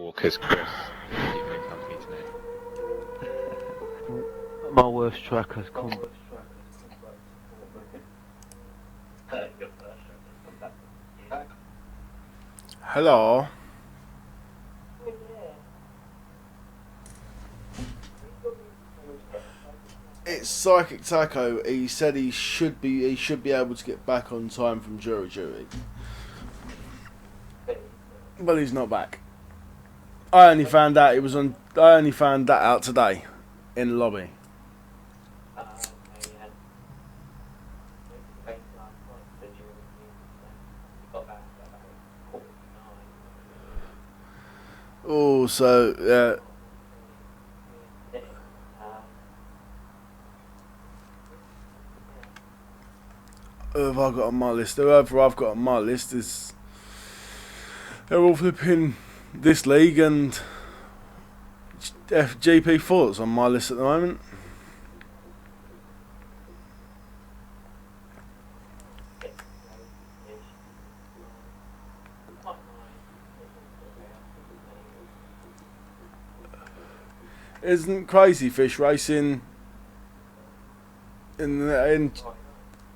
Walker's Chris keeping him company tonight. My worst track has come back. Hello. It's Psychic Taco. He said he should be able to get back on time from jury duty, but he's not back. I only found that out today in the lobby. Oh, so yeah. Who have I got on my list? Whoever I've got on my list is they're all flipping this league, and GP4's on my list at the moment. Isn't Crazy Fish racing in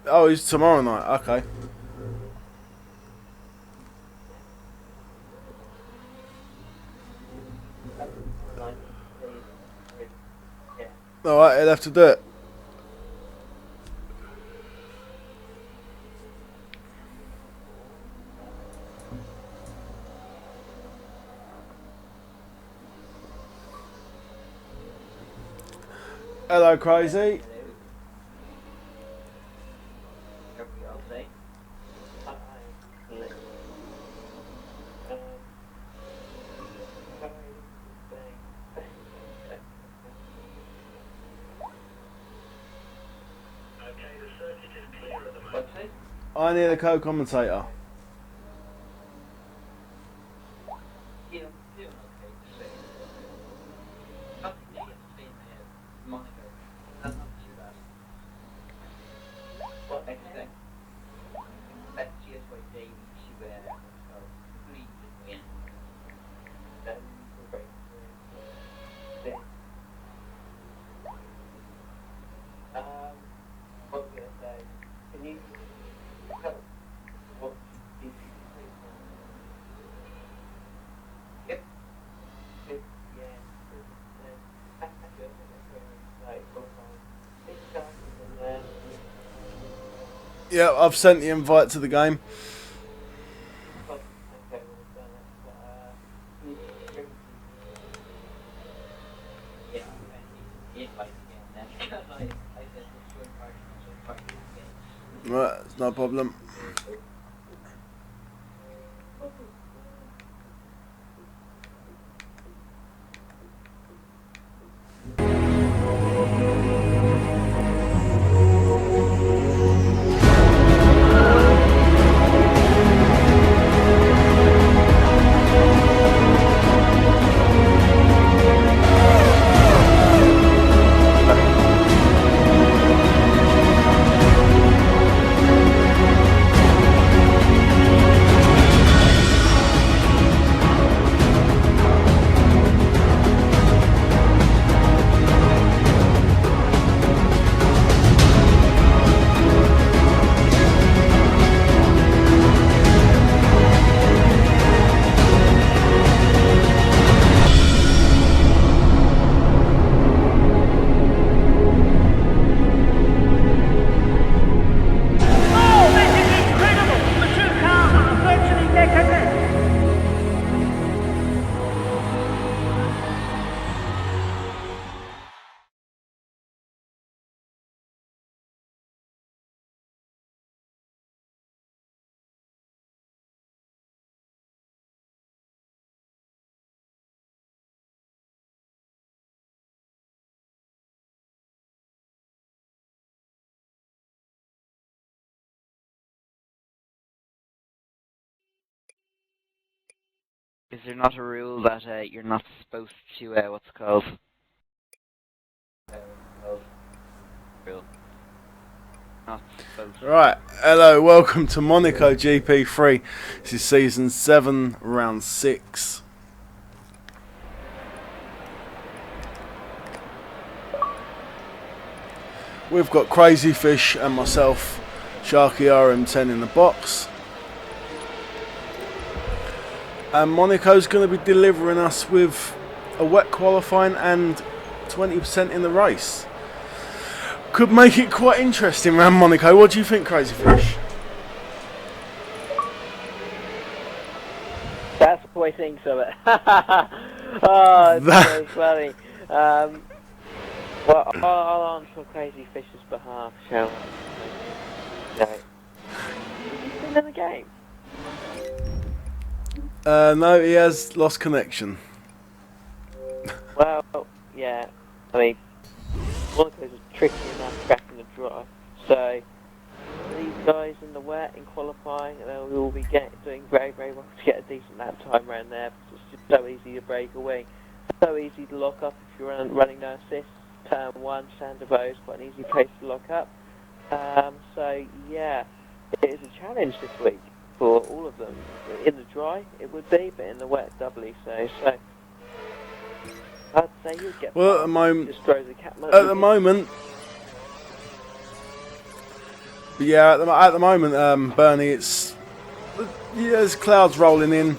oh, it's tomorrow night, okay. Alright, he'll have to do it. Hello, Crazy. I need a co-commentator. Yeah, I've sent the invite to the game. Right, it's no problem. Is there not a rule that you're not supposed to, what's it called? Rule. Not supposed to. Right, hello, welcome to Monaco GP3. This is season 7, round 6. we've got Crazy Fish and myself, Sharky RM10 in the box. And Monaco's going to be delivering us with a wet qualifying and 20% in the race. Could make it quite interesting around Monaco. What do you think, Crazy Fish? That's the way he thinks of it. Oh, it's so funny. Well, I'll answer on Crazy Fish's behalf, shall we? No. He's been in the game. No, he has lost connection. Well, yeah. I mean, Monaco's tricky enough cracking the dry. So, these guys in the wet, in qualifying, they'll all be doing very, very well to get a decent lap time around there. Because it's just so easy to break away. So easy to lock up if you're running no assist. Turn 1, Sandovo is quite an easy place to lock up. So, yeah, it is a challenge this week for all of them. In the dry, it would be, but in the wet, doubly so. So, I'd say you'd get. Well, at the moment, just throws the cat yeah, at the moment, Bernie, it's there's clouds rolling in,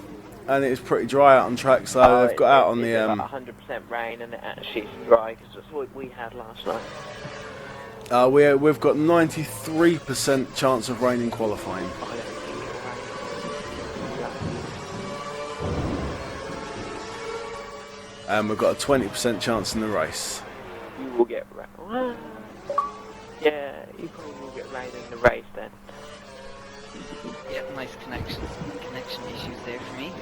and it's pretty dry out on track. So they've got out on the 100% rain, and it actually is dry because that's what we had last night. We've got 93% chance of rain in qualifying. And we've got a 20% chance in the race. You will get rain. Yeah, you probably will get rain in the race then. Yeah, nice connection issues there for me.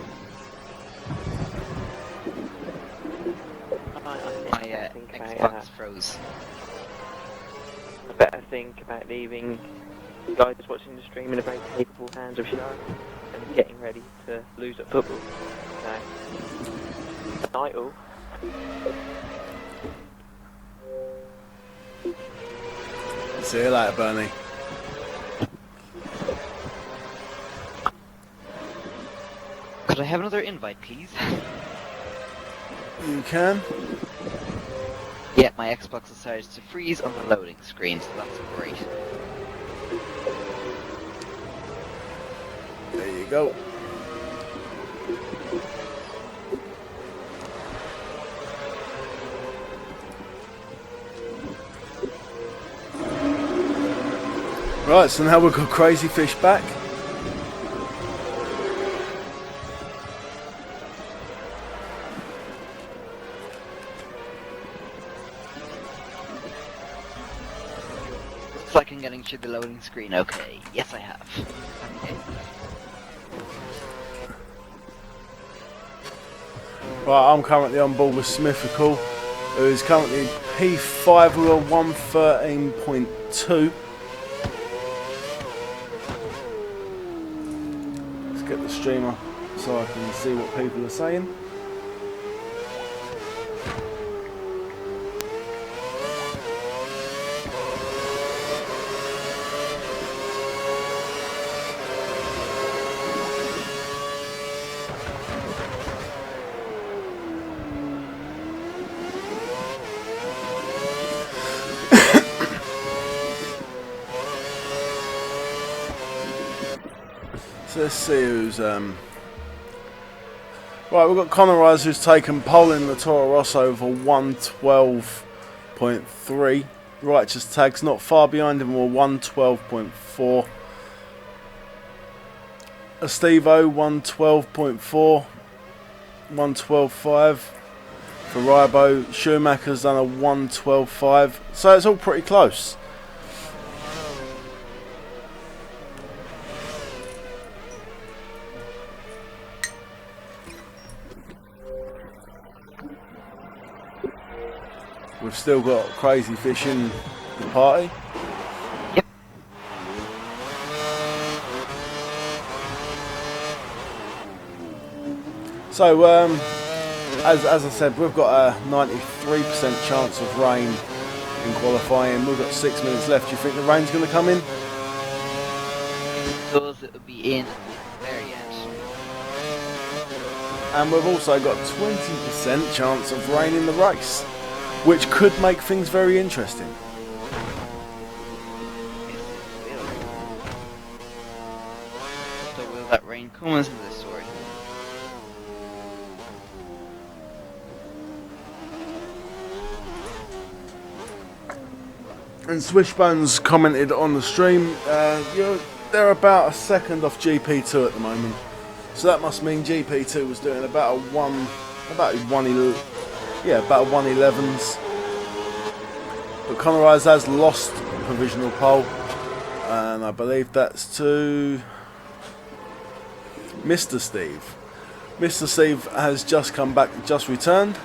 My Xbox froze. I better think about leaving the guys watching the stream in a very capable hands of Shark and getting ready to lose at football. So, night all. See you later, Bernie. Could I have another invite, please? You can. Yeah, my Xbox decided to freeze on the loading screen, so that's great. There you go. Right, so now we've got Crazy Fish back. Looks like I'm getting through the loading screen okay. Yes, I have. Okay. Right, I'm currently on board with Smithical, who is currently P5 with a 113.2. Let's get the streamer so I can see what people are saying. So let's see who's right, we've got Conorize who's taken pole in the Toro Rosso for 112.3. Righteous Tags not far behind him with 112.4. Estevo 112.4. 112.5 for Rybo. Schumacher's done a 112.5. So it's all pretty close. We've still got Crazy Fish in the party. Yep. So, as I said, we've got a 93% chance of rain in qualifying. We've got 6 minutes left. Do you think the rain's going to come in? If it does, it will be in at the very end. And we've also got 20% chance of rain in the race, which could make things very interesting. coming into this story. And Swishbones commented on the stream, they're about a second off GP2 at the moment. So that must mean GP2 was doing about a 111s. But Conor Eyes has lost provisional pole, and I believe that's to Mr. Steve. Mr. Steve has just come back, just returned.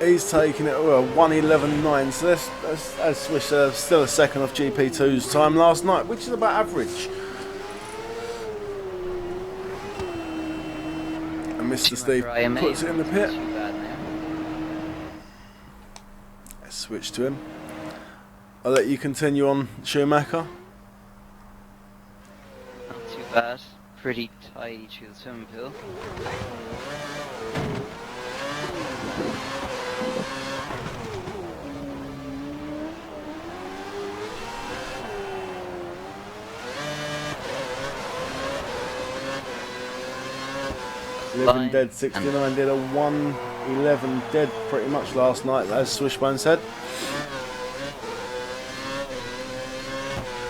He's taking it 1:11.9, so that's Swish still a second off GP2's time last night, which is about average. And Mr. Steve puts it in the pit. Let's switch to him. I'll let you continue on, Schumacher. Not too bad. Pretty tidy through the swimming pool. Living dead 69 did a 1:11 dead pretty much last night, as Swishbone said.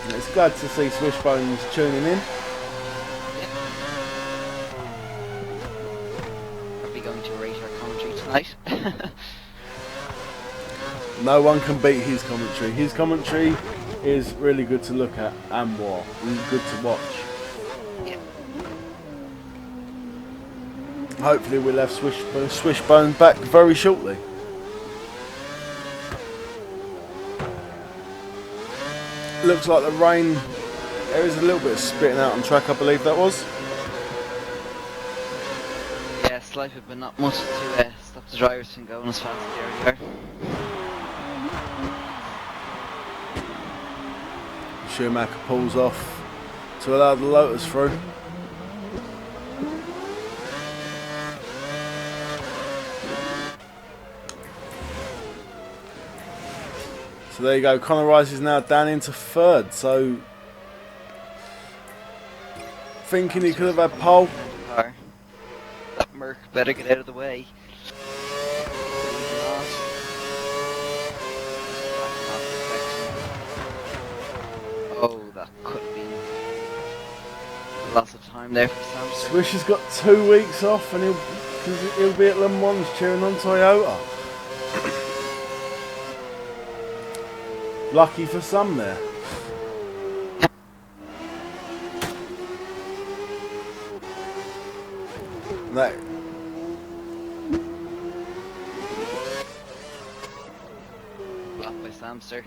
And it's glad to see Swishbones tuning in. Probably going to rate our commentary tonight. No one can beat his commentary. His commentary is really good to look at and more. He's good to watch. Hopefully we'll have Swishbone back very shortly. Looks like the rain, there is a little bit of spitting out on track, I believe that was. Yeah, slightly, but not much to stop the drivers from going as fast as they are. Schumacher pulls off to allow the Lotus through. So there you go, Conor Rice is now down into third, so thinking he could have had pole. That Merc better get out of the way. Oh, that could have been lots of time there for Sam. Swish has got 2 weeks off and he'll be at Le Mans cheering on Toyota. Lucky for some there. That blocked by Samster.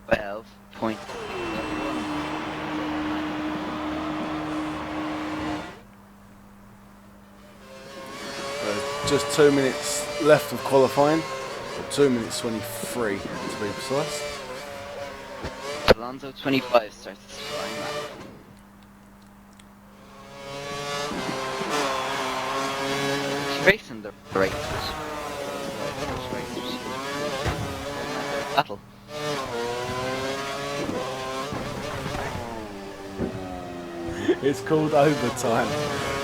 What? 12 points. just 2 minutes left of qualifying, or 2 minutes 23 to be precise. Alonso 25 starts his flying lap. She's racing the races. Battle. It's called overtime,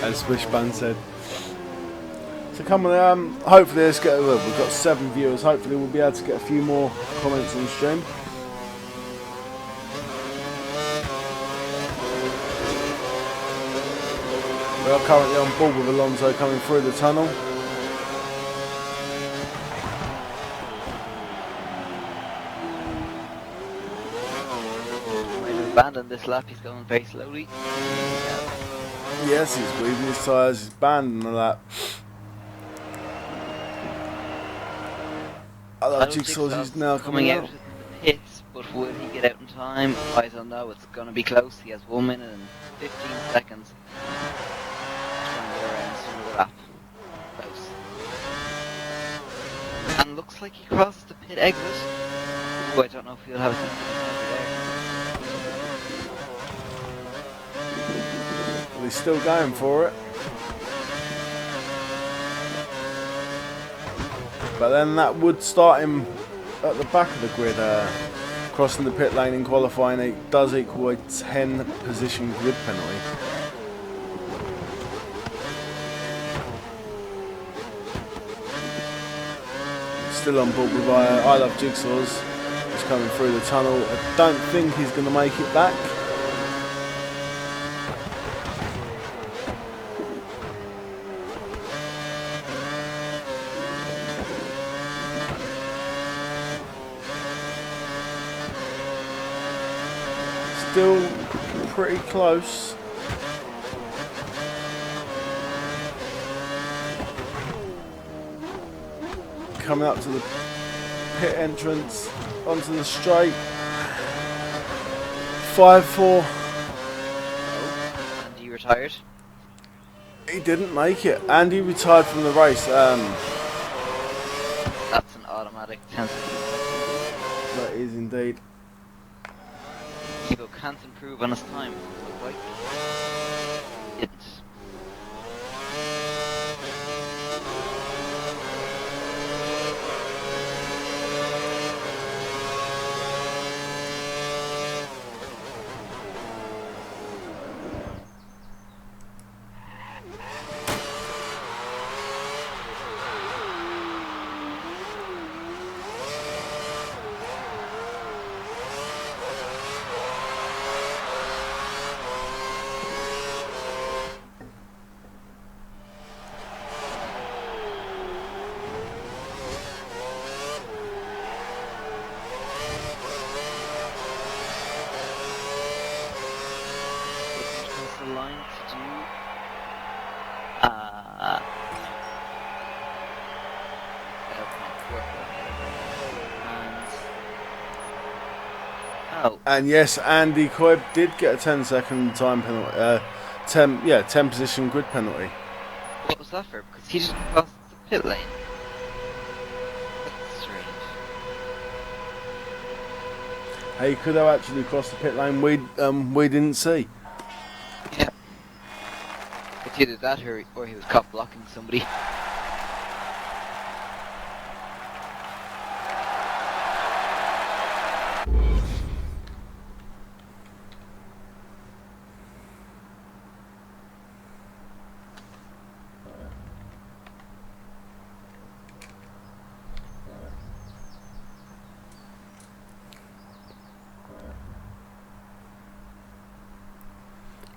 as Wishbone said. So come on, hopefully let's get. Well, we've got 7 viewers. Hopefully we'll be able to get a few more comments on the stream. We are currently on board with Alonso coming through the tunnel. Abandoned this lap, he's going very slowly. Yes, he's weaving his tyres, he's abandoning the lap. I love Jigsaw's, he's now coming out. Of the pits, but will he get out in time? I don't know, it's going to be close. He has 1 minute and 15 seconds. Trying to get around some of the lap. Close. And looks like he crosses the pit exit. Ooh, I don't know if he'll have a But he's still going for it. But then that would start him at the back of the grid, crossing the pit lane in qualifying. It does equal a 10 position grid penalty. Still on board with I Love Jigsaws. He's coming through the tunnel. I don't think he's going to make it back. Still pretty close. Coming up to the pit entrance, onto the straight. 5-4. And you retired? He didn't make it, and he retired from the race. That's an automatic 10. That is indeed. Evo can't improve on his time. Right? Didn't. Line to do And yes, Andy Coybe did get a 10-second time penalty. 10 position grid penalty. what was that for? Because he just crossed the pit lane. That's strange. He could have actually crossed the pit lane. We didn't see. Yeah. It's either that or he was caught blocking somebody.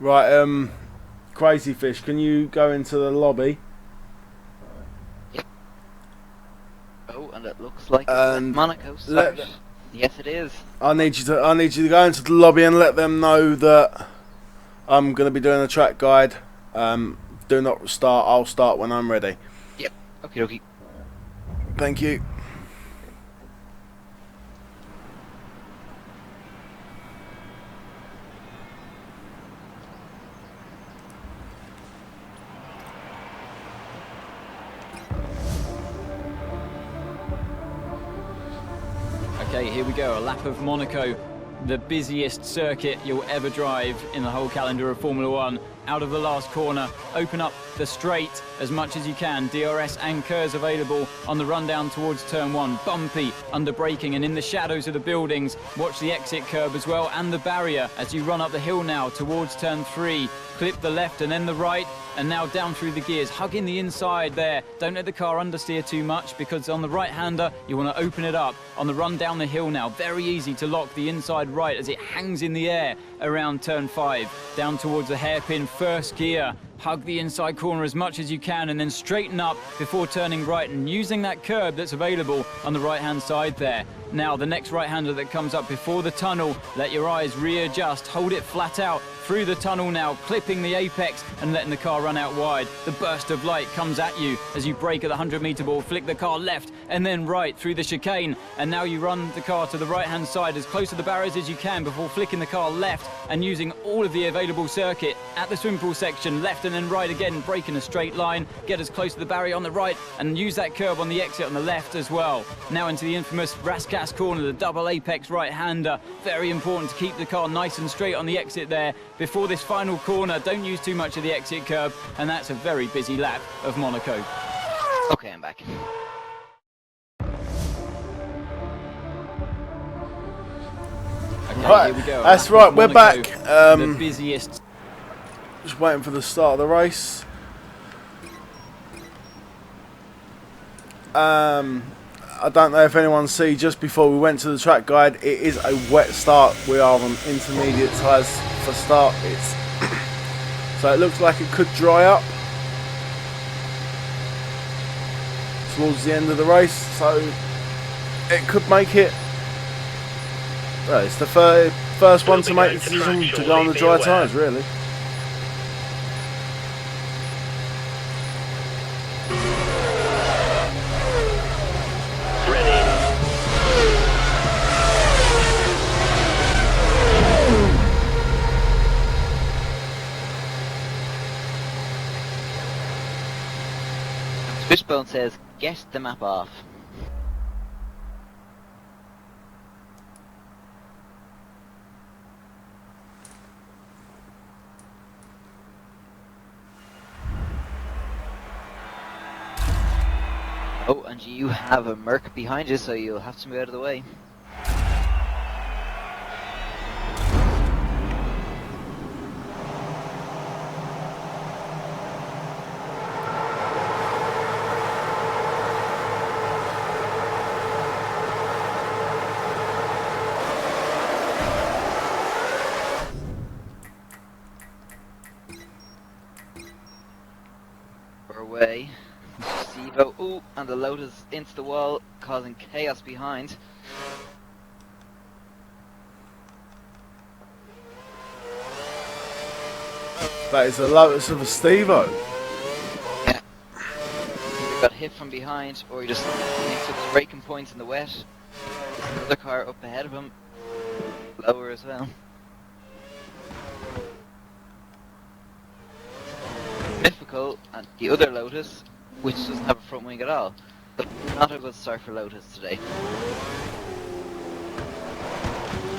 Right, Crazy Fish, can you go into the lobby? Yep. Oh, and it looks like And Monaco. Yes, it is. I need you to go into the lobby and let them know that I'm going to be doing a track guide. Do not start. I'll start when I'm ready. Yep. Okay, okay. Thank you. Okay, here we go, a lap of Monaco, the busiest circuit you'll ever drive in the whole calendar of Formula One. Out of the last corner, open up the straight as much as you can. DRS and KERS available on the rundown towards turn 1. Bumpy, under braking and in the shadows of the buildings. Watch the exit curb as well and the barrier as you run up the hill now towards turn 3. Clip the left and then the right, and now down through the gears, hugging the inside there. Don't let the car understeer too much, because on the right-hander, you want to open it up. On the run down the hill now, very easy to lock the inside right as it hangs in the air around turn 5. Down towards the hairpin, first gear. Hug the inside corner as much as you can and then straighten up before turning right and using that curb that's available on the right-hand side there. Now, the next right-hander that comes up before the tunnel, let your eyes readjust, hold it flat out through the tunnel now, clipping the apex and letting the car run out wide. The burst of light comes at you as you brake at the 100-meter ball, flick the car left and then right through the chicane, and now you run the car to the right-hand side as close to the barriers as you can before flicking the car left and using all of the available circuit at the swim pool section, left and then right again, brake in a straight line, get as close to the barrier on the right and use that curb on the exit on the left as well. Now into the infamous Rascat gas corner, the double apex right-hander. Very important to keep the car nice and straight on the exit there before this final corner. Don't use too much of the exit curb, and that's a very busy lap of Monaco. Okay, I'm back. Okay, Right, here we go. that's Lap of right, we're Monaco, back. the busiest. Just waiting for the start of the race. I don't know if anyone see, just before we went to the track guide, it is a wet start. We are on intermediate tyres for start. So it looks like it could dry up towards the end of the race, so it could make it. Well, it's the first one to make the decision to go on the dry tyres, really. Fishbone says, get the map off. Oh, and you have a Merc behind you, so you'll have to move out of the way. Away. Stevo, ooh, and the Lotus into the wall, causing chaos behind. That is the Lotus of a Stevo. Yeah. Either got hit from behind, or he just took his braking points in the wet. There's another car up ahead of him, lower as well. Mythical and the other Lotus, which doesn't have a front wing at all. But not a good start for Lotus today.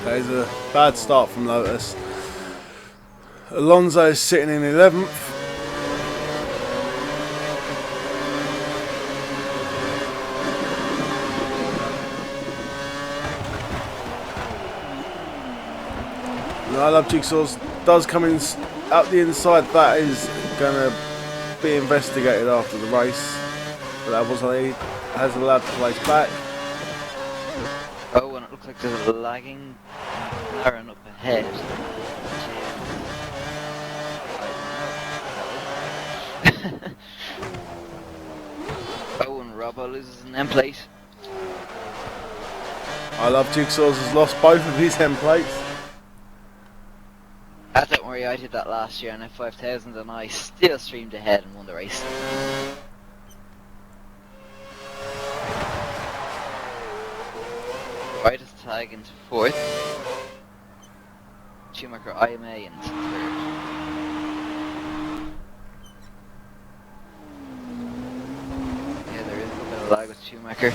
That is a bad start from Lotus. Alonso is sitting in 11th. I love Jigsaw's does come in out the inside. That is going to be investigated after the race, but that was has allowed the place back. Oh, and it looks like there's a lagging McLaren up ahead. Oh, and Robbo loses an end plate. I love Jigsaw's has lost both of his end plates. Don't worry, I did that last year on F5000 and I still streamed ahead and won the race. Brightest tag into 4th. Schumacher IMA into 3rd. Yeah, there is a bit of lag with Schumacher.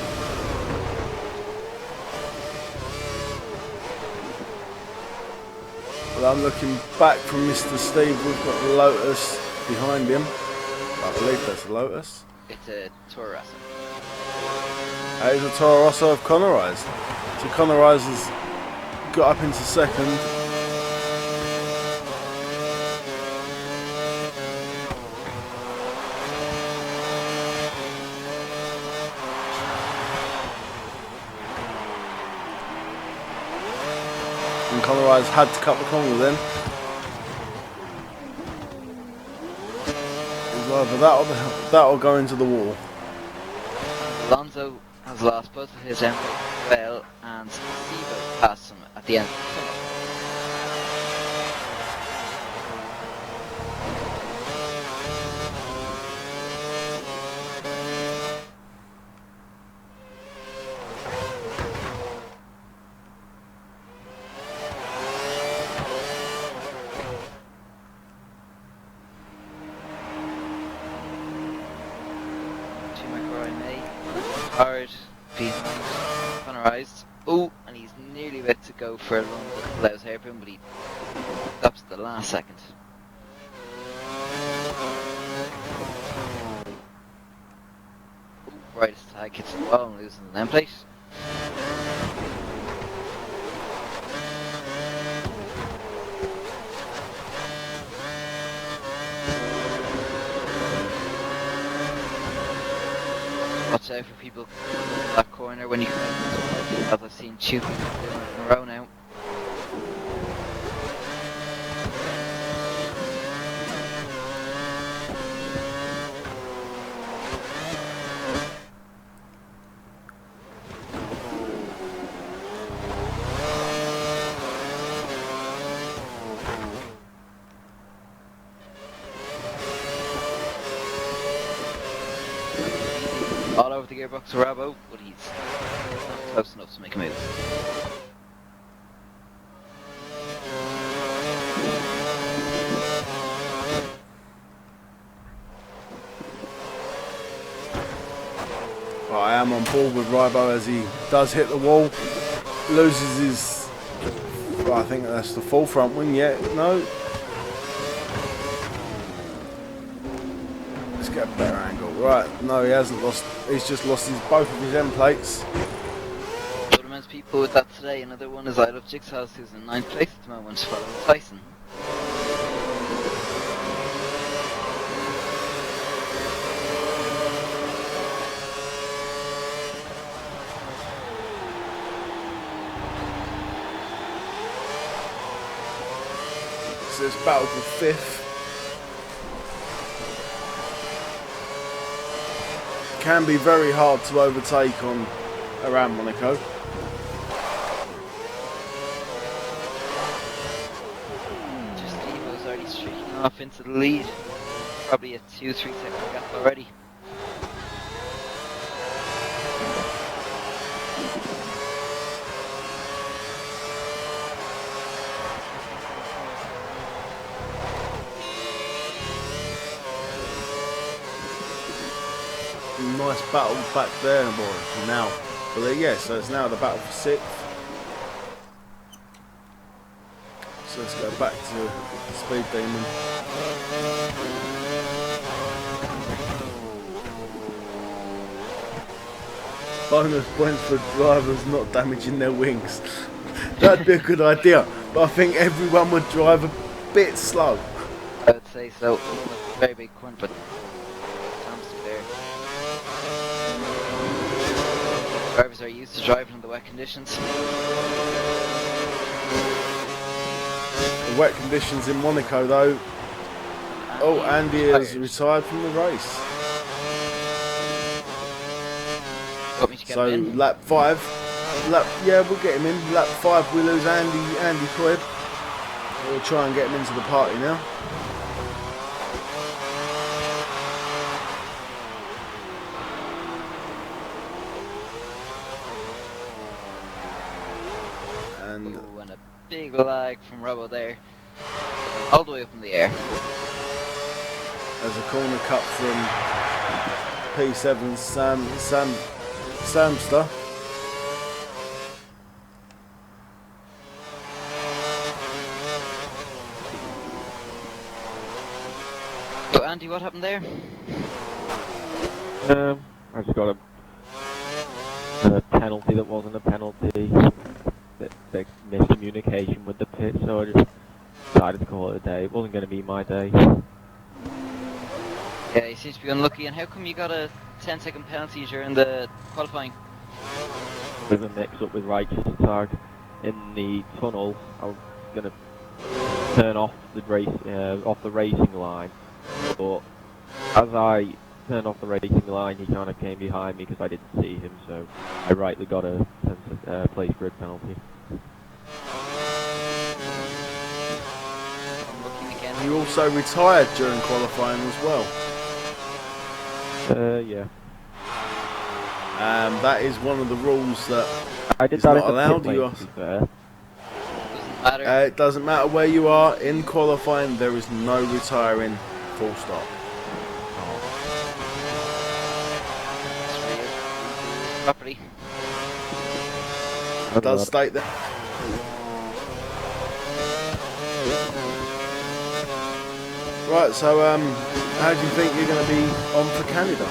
Well, I'm looking back from Mr. Steve. We've got the Lotus behind him. I believe that's a Lotus. It's a Toro Rosso. That is a Toro Rosso of Conorize. So Conorize has got up into 2nd. And Conorize had to cut the corner then. It was either that or go into the wall. Alonso has lost both of his end as well, and Sivo passed him at the end of the tunnel. Hard behind Connorized. Oh, and he's nearly about to go for a run with Blau's hairpin, but he stops at the last second. Ooh, right as tag hits the wall and losing the nameplate. Watch out for people in that corner when you come in, as I've seen two people doing it in a row now. All over the gearbox of Rabo, but he's not close enough to make a move. I am on board with Rybo as he does hit the wall, loses his, well, I think that's the full front wing, yeah, no. Let's get a better angle. Right, no, he hasn't lost, he's just lost both of his end plates. But immense people with that today. Another one is I Love Jigsaw's, who's in 9th place at the moment, following Tyson. So it's battle for 5th. Can be very hard to overtake on around Monaco. Just Evo's already streaking off into the lead. Probably a 2-3 second gap already. Nice battle back there, boy. Now, but yeah, so it's now the battle for 6th. So let's go back to the Speed Demon. Bonus points for drivers not damaging their wings. That'd be a good idea, but I think everyone would drive a bit slow. I would say so. That's a very big corner, but Tom's there. Drivers are used to driving in the wet conditions. The wet conditions in Monaco, though. Oh, Andy has retired from the race. Want me to get So him in? lap 5, yeah, we'll get him in. Lap 5, we lose Andy Coybe. We'll try and get him into the party now. And Ooh, and a big lag from Robo there, all the way up in the air. as a corner cut from P7 Samster. So Andy, what happened there? I just got a penalty that wasn't a penalty. Big miscommunication with the pit, so I just decided to call it a day. It wasn't going to be my day. Yeah, he seems to be unlucky. And how come you got a 10-second penalty during the qualifying? With a mix-up with Righteous Tag in the tunnel, I was going to turn off the racing line, but as I turned off the racing line, he kind of came behind me because I didn't see him, so I rightly got a place grid penalty. Unlucky again. You also retired during qualifying as well. Yeah. That is one of the rules that I did is that not in the allowed. pit You lane, are, to be fair. Doesn't matter. it doesn't matter where you are in qualifying. There is no retiring. Full stop. It's real property. I It does state that. Right, so how do you think you're going to be on for Canada?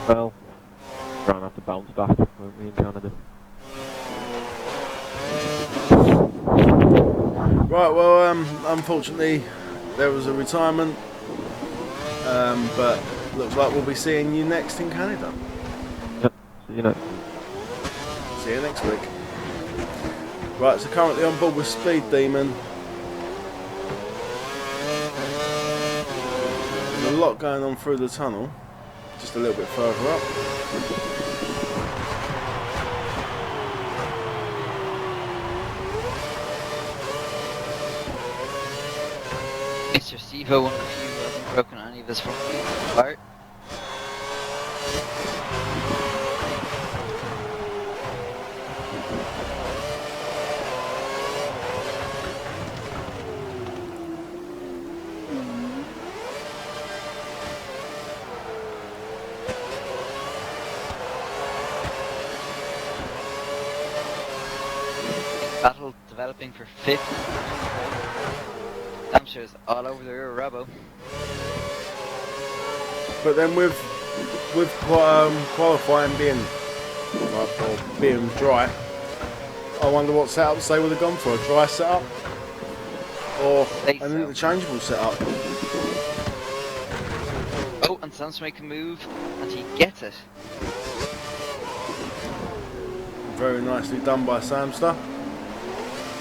Well, we're gonna have to bounce back, won't we, in Canada? Right, well, unfortunately, there was a retirement, but looks like we'll be seeing you next in Canada. Yep, see you next week. See you next week. Right, so currently on board with Speed Demon. There's a lot going on through the tunnel, just a little bit further up. Mr. Stevo, one of the few who hasn't broken any of his front wheels apart. Battle developing for 5th. Damsha's all over the rear Robo. But then with qualifying being being dry, I wonder what setups they would have gone for. A dry setup or an interchangeable setup. Oh, and Sam's make a move, and he gets it. Very nicely done by Samster.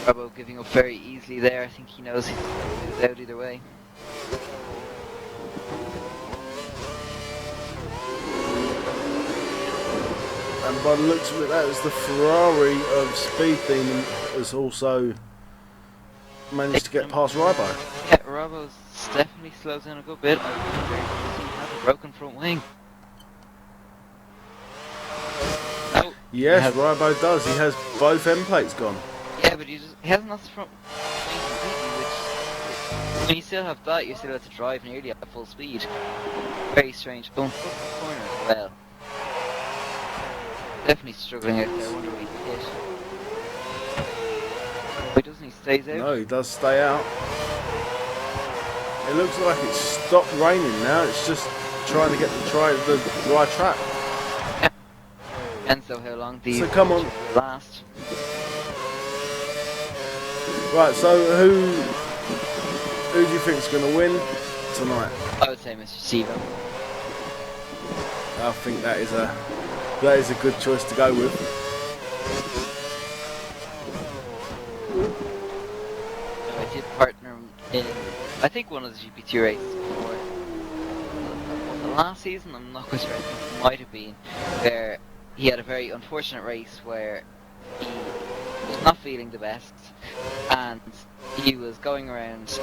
Robo giving up very easily there. I think he knows he's going to lose out either way. And by the looks of it, that is the Ferrari of Speed Demon has also managed to get past Rybo. Yeah, Robo's definitely slows down a good bit. I wonder if he has a broken front wing. No. Yes, Rybo does. He has both end plates gone. Yeah, but he hasn't lost the front wing completely, which, when you still have that, you're still able to drive nearly at full speed. Very strange. Going full corner as well. Definitely struggling out there. I wonder what he hit. Why doesn't he stay out? No, he does stay out. It looks like it's stopped raining now. It's just trying to get the dry track. Yeah. Depends on how long these So come on. will last. Right, so who do you think is going to win tonight? I would say Mr. Stevo. I think that is a good choice to go with. I did partner him in, I think, one of the GP2 races before. Was it last season? I'm not quite sure. I think it might have been. Where he had a very unfortunate race where he was not feeling the best, and he was going around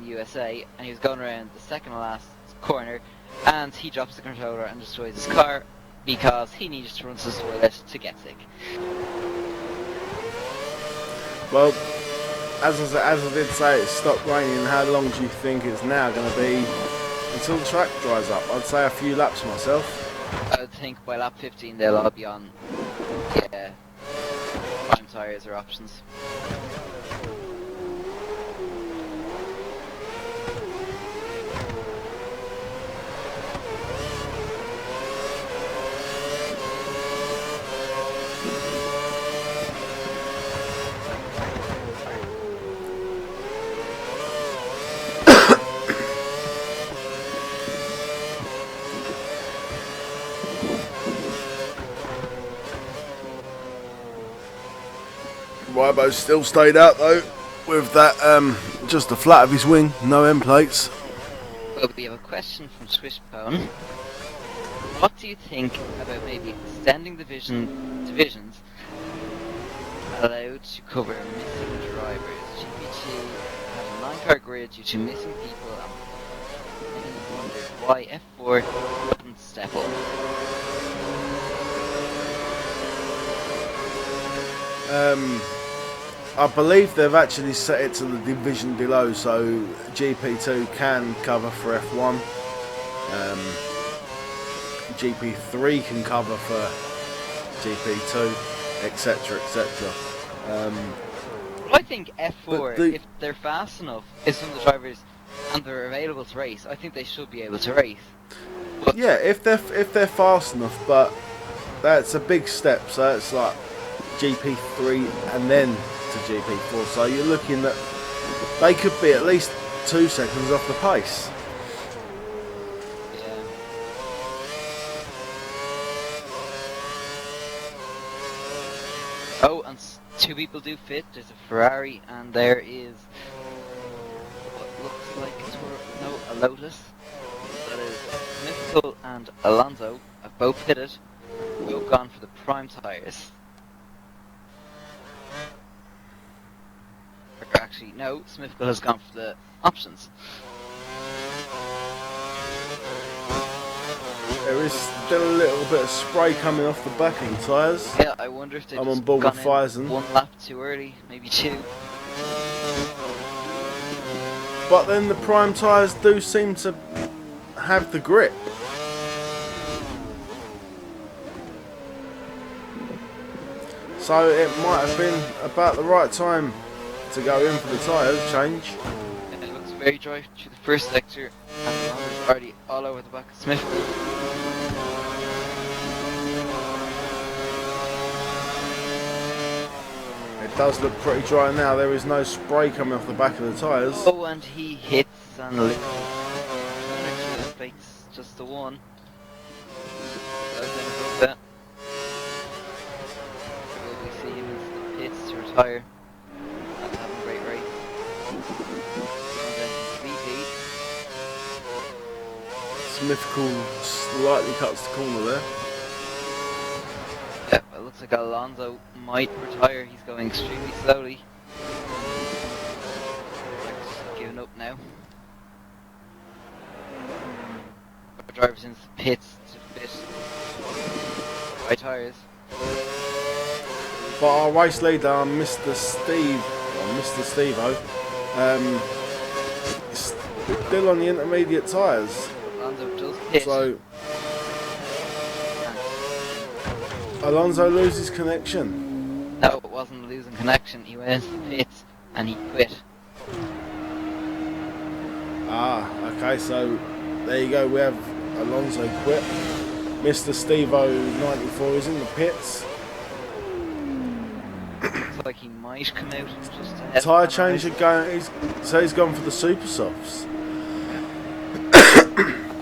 USA, and he was going around the second to last corner, and he drops the controller and destroys his car because he needed to run to the toilet to get sick. Well, as I did say, it stopped raining. How long do you think it's now going to be until the track dries up? I'd say a few laps myself. I would think by lap 15 they'll all be on prime tyres or options. Rybo still stayed out though, with that just the flat of his wing, no end plates. Well, we have a question from Swishbone. What do you think about maybe extending divisions allowed to cover missing drivers? GP2 has a 9-car grid due to missing people, and many wondered why F4 wouldn't step up. I believe they've actually set it to the division below, so GP2 can cover for F1. GP3 can cover for GP2. etc., etc. I think F4, But if they're fast enough, if some of the drivers and they're available to race, I think they should be able to race. But yeah, if they're fast enough, but that's a big step. So it's like GP3 and then to GP4. So you're looking at they could be at least 2 seconds off the pace. yeah. Oh, and two people do fit. There's a Ferrari and there is what looks like a Lotus. That is Mythical and Alonso have both pitted. Both gone for the prime tyres. Actually, no, Smithville has gone for the options. There is still a little bit of spray coming off the back of the tyres. Yeah, I wonder if they've I'm just on board gone with in Fison. one lap too early, maybe 2. But then the prime tyres do seem to have the grip. So it might have been about the right time to go in for the tyres change. And it looks very dry through the first sector, and the Honda's already all over the back of Smithville. It does look pretty dry now. There is no spray coming off the back of the tyres. Oh, and he hits and loses. One or 2 plates, just the one. That. Will we see him in the pits to retire and have a great race? And then VP. Smithville slightly cuts the corner there. Yeah, it looks like Alonso might retire. He's going extremely slowly. Like, giving up now. The driver's in the pits to fit right tyres. But our race leader, Mr. Steve, or Mr. Steve-O, is still on the intermediate tyres. Alonso does pit. So Alonso loses connection. No, it wasn't a losing connection. He went into the pits and he quit. Ah, okay, so there you go, we have Alonso quit. Mr. Steve-O 94 is in the pits. Looks like he might come out just ahead. Tyre change again, he's gone for the super softs.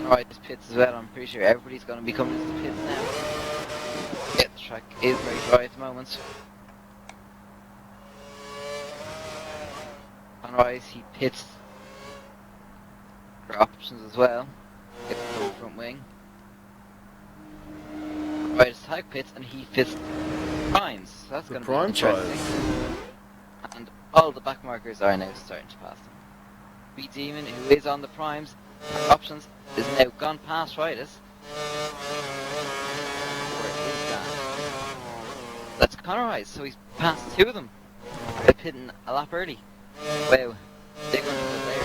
Right, his pits as well. I'm pretty sure everybody's going to be coming into the pits now. Yeah, the track is very dry at the moment. Sunrise, he pits for options as well. Gets the front wing. Right, his tag pits and he fits primes. So that's going to be Prime interesting. tyres. And all the back markers are now starting to pass them. B-Demon, who is on the primes, options, is now gone past Riders. Where is that? That's Conorize, so he's passed 2 of them. They're pitting a lap early. Wow, big one there.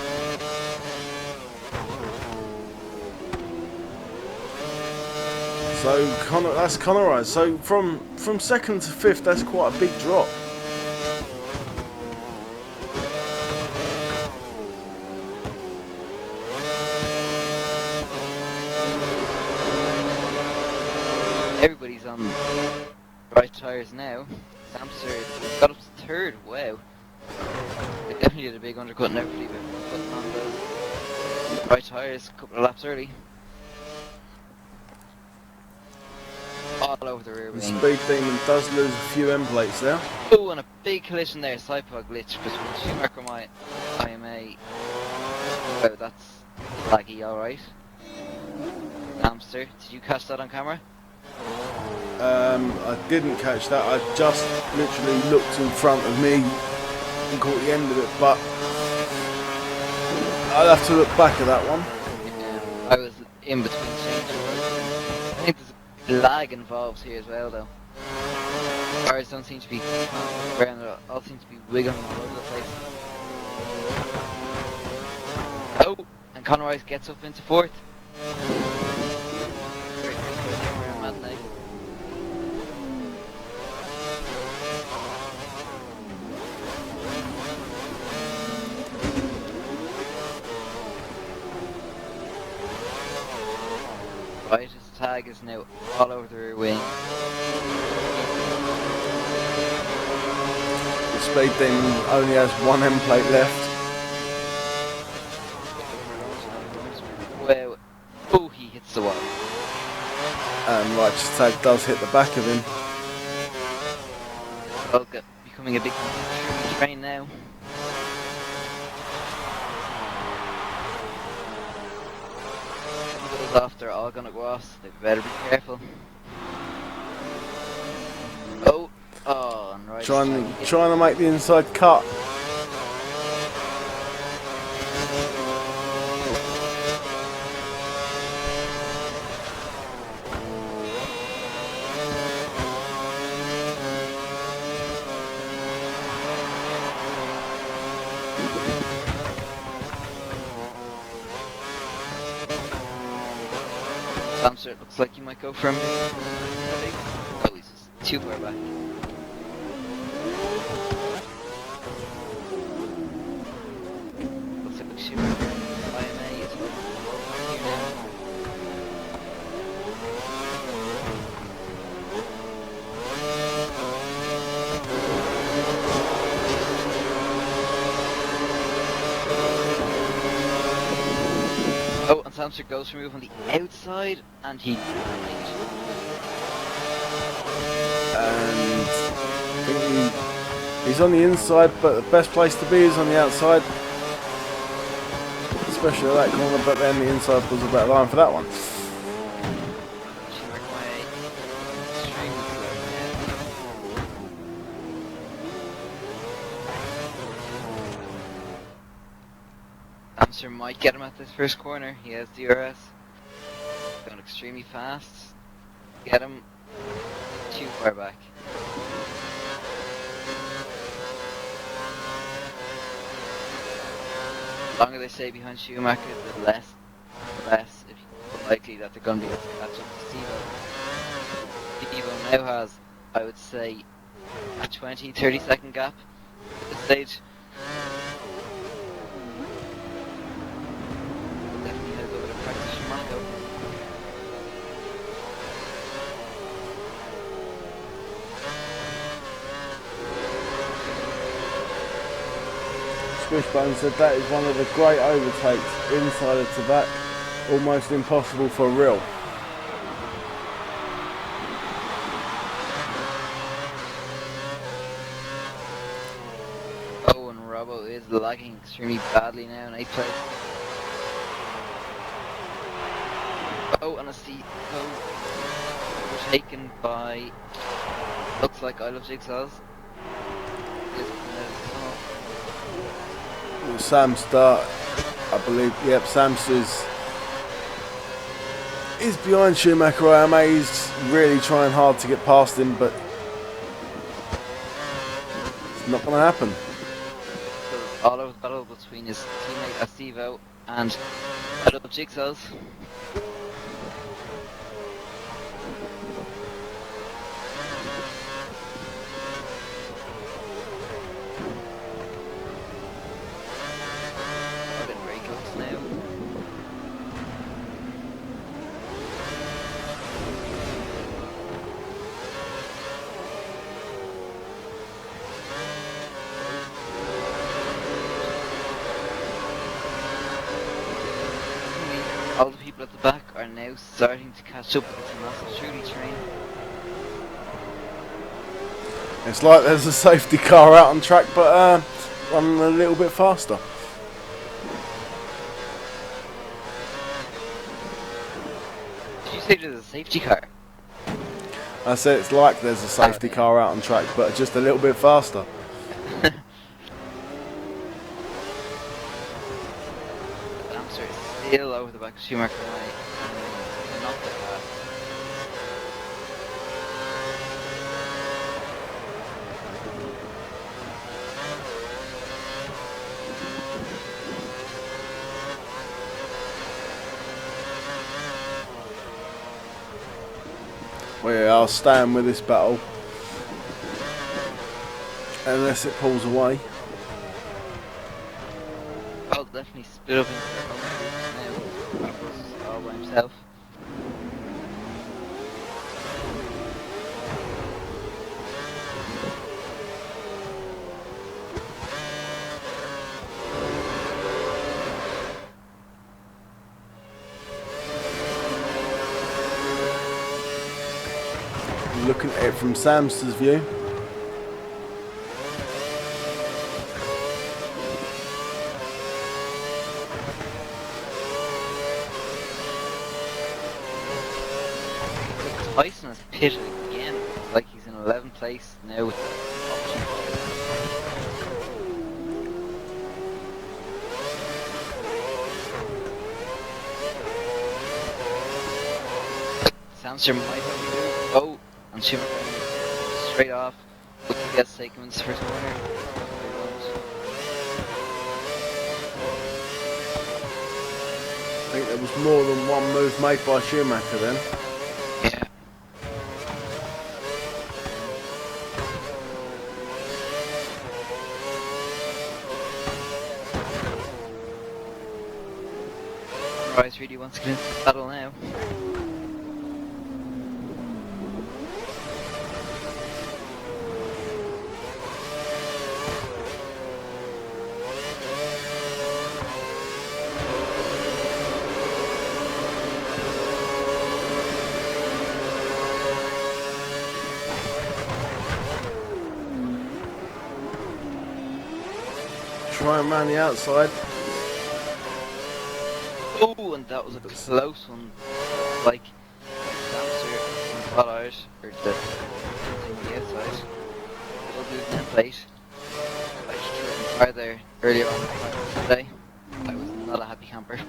So that's Conorize. So from 2nd to 5th, that's quite a big drop. Everybody's on right tyres now. Samster got up to 3rd. Wow. They definitely did a big undercut and everybody putting on the right tyres a couple of laps early. All over the rear The wing. Speed Demon does lose a few end plates there. Oh, and a big collision there. Sidepod glitch between Schumacher and my IMA. Wow, that's laggy, alright. Hamster, did you catch that on camera? I didn't catch that. I just literally looked in front of me and caught the end of it, but I'll have to look back at that one. Yeah, I was in between changes. I think there's a lag involved here as well, though. Cars don't seem to be ground, they all seem to be wiggling all over the place. Oh, and Conor Rice gets up into 4th. tag is now all over the rear wing. The Speed Demon only has one end plate left. Wow. Oh, he hits the wall. And Righteous Tag does hit the back of him. Oh, becoming a big train now. Goes off, they're all gonna go off, so they better be careful. Oh, and right. Trying to make the inside cut. Samster, it looks like you might go from. Oh, he's just too far back. Looks like the shooter IMA is here now. Oh, and Samster goes for a move on the outside, and he. And I think he's on the inside, but the best place to be is on the outside. Especially at that corner, but then the inside was a better line for that one. Samster might get him at this first corner. He has DRS. Going extremely fast. Get him too far back. The longer they stay behind Schumacher, the less likely that they're going to be able to catch up to Steve-O. Now has, I would say, a 20-30 second gap at this stage. Definitely has a bit of practice from Monaco. Swishbone said that is one of the great overtakes inside to back, almost impossible for real. Oh, and Robbo is lagging extremely badly now in 8th place. Oh, and I see overtaken by, looks like I Love Jigsaw's. Samster, I believe, yep, Samster is behind Schumacher. IMA is really trying hard to get past him, but it's not going to happen. All over the battle between his teammate Steve-O and I Love Jigsaw's. All the people at the back are now starting to catch up with this massive truly train. It's like there's a safety car out on track, but running a little bit faster. Did you say there's a safety car? I said it's like there's a safety car out on track, but just a little bit faster. Amster is still over the back of Schumacher. Not that fast. Well, yeah, I'll stand with this battle unless it pulls away. I'll definitely split up into their own groups now. Robbo's all by himself. Looking at it from Samster's view. Tyson has pitted again. It's like he's in 11th place now with option 5. Samster might have moved. Oh, and Schumacher straight off. Looking to get Sakeman's first corner. I think there was more than one move made by Schumacher then. Yeah. Rise really wants to get into the battle now. Try and round the outside. Oh, and that was a close one. Like, Samster got out, or the outside. We'll do the plate. I just threw it far there earlier on today. I was not a happy camper.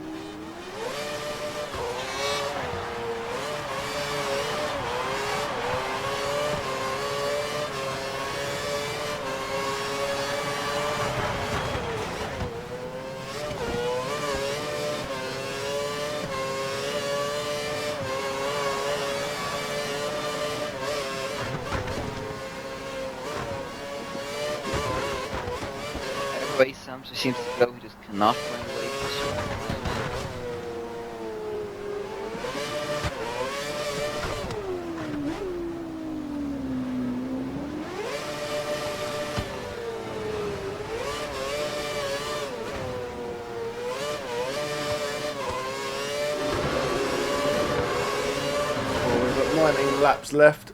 Way Samster seems to go, he just cannot find a way to Well, we've got 19 laps left.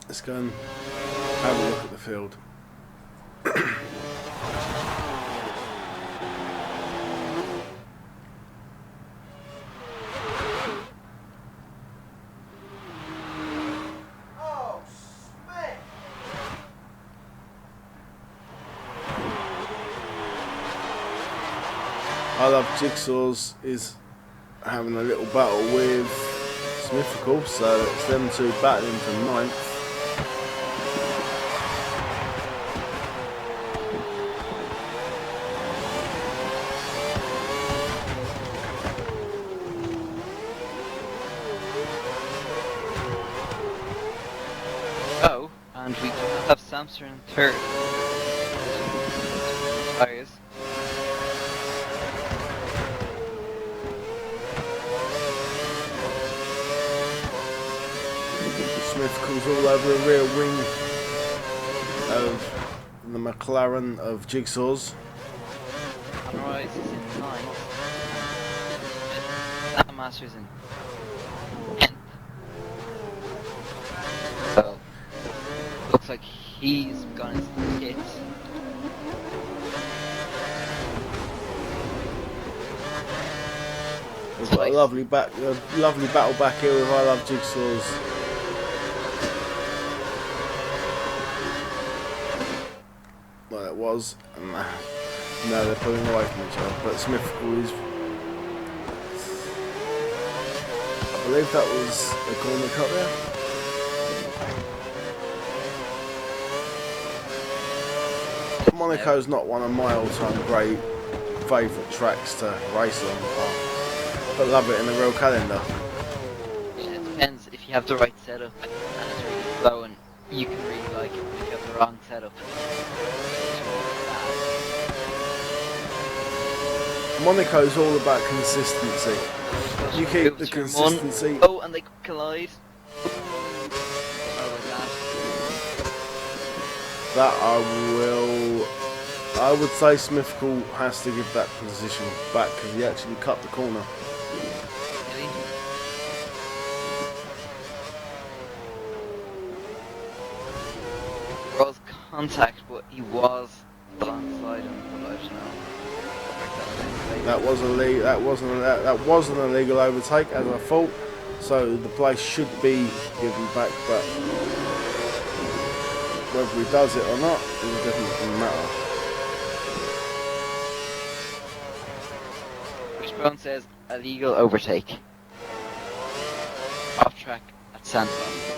Let's go and have a look at the field. I Love Jigsaws is having a little battle with Smithfield, so it's them two battling for 9th. go, and we have Samster in 3rd. Tires. Smith comes all over the rear wing of the McLaren of Jigsaws. And Rise is in 9th. Sam Masters in 10th. So, looks like he's gone into the pits. We've got a lovely battle back here with I Love Jigsaws. Well, it was, and now they're pulling away from each other. But Smith is, I believe that was a corner cut there. Monaco's not one of my all-time great favourite tracks to race on, but love it in the real calendar. Yeah, it depends if you have the right setup and it's really flowing, you can really like it, but if you have the wrong setup, Monaco's all about consistency. You keep the consistency. Oh, and they collide. That I would say Smithfield has to give that position back because he actually cut the corner. contact, but he was alongside him. But I don't know. That was illegal. That wasn't an illegal overtake, as I thought. So the place should be given back, but whether he does it or not, it doesn't matter. Wishbone says illegal overtake. Off track at Santos.